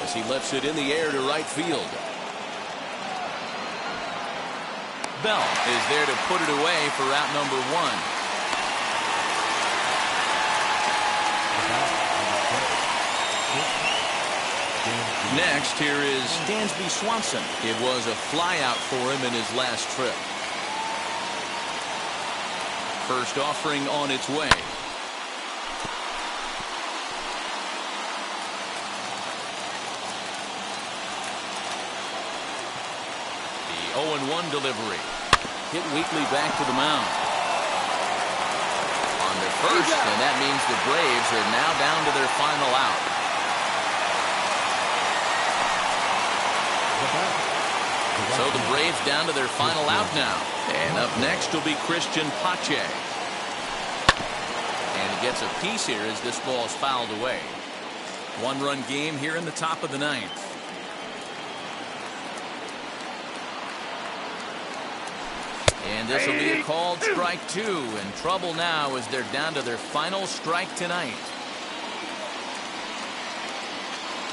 as he lifts it in the air to right field. Bell is there to put it away for out number 1. Next, here is Dansby Swanson. It was a flyout for him in his last trip. First offering on its way. The 0-1 delivery. Hit weakly back to the mound. On their first, and that means the Braves are now down to their final out. So the Braves down to their final out now. And up next will be Christian Pache. And he gets a piece here as this ball's fouled away. One-run game here in the top of the ninth. And this will be a called strike 2. In trouble now as they're down to their final strike tonight.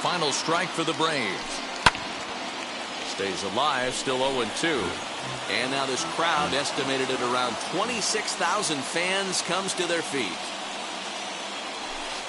Final strike for the Braves. Stays alive, still 0-2. And now this crowd, estimated at around 26,000 fans, comes to their feet.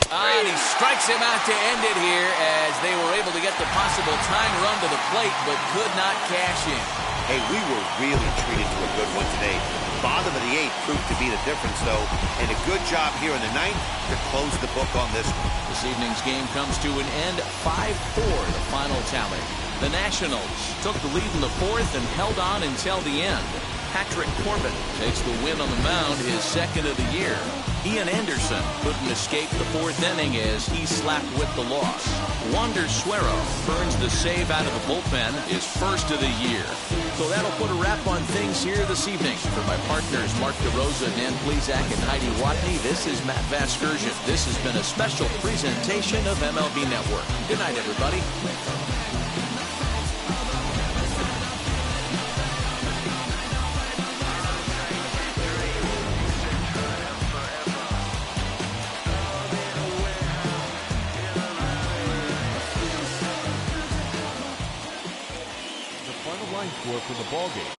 And he strikes him out to end it here as they were able to get the possible tying run to the plate but could not cash in. Hey, we were really treated to a good one today. Bottom of the 8th proved to be the difference, though, and a good job here in the 9th to close the book on this one. This evening's game comes to an end 5-4, the final tally. The Nationals took the lead in the 4th and held on until the end. Patrick Corbin takes the win on the mound, his 2nd of the year. Ian Anderson couldn't escape the 4th inning as he slapped with the loss. Wander Suero burns the save out of the bullpen, his 1st of the year. So that'll put a wrap on things here this evening. For my partners Mark DeRosa, Dan Plesac, and Heidi Watney, this is Matt Vasgersian. This has been a special presentation of MLB Network. Good night, everybody. Score for the ball game.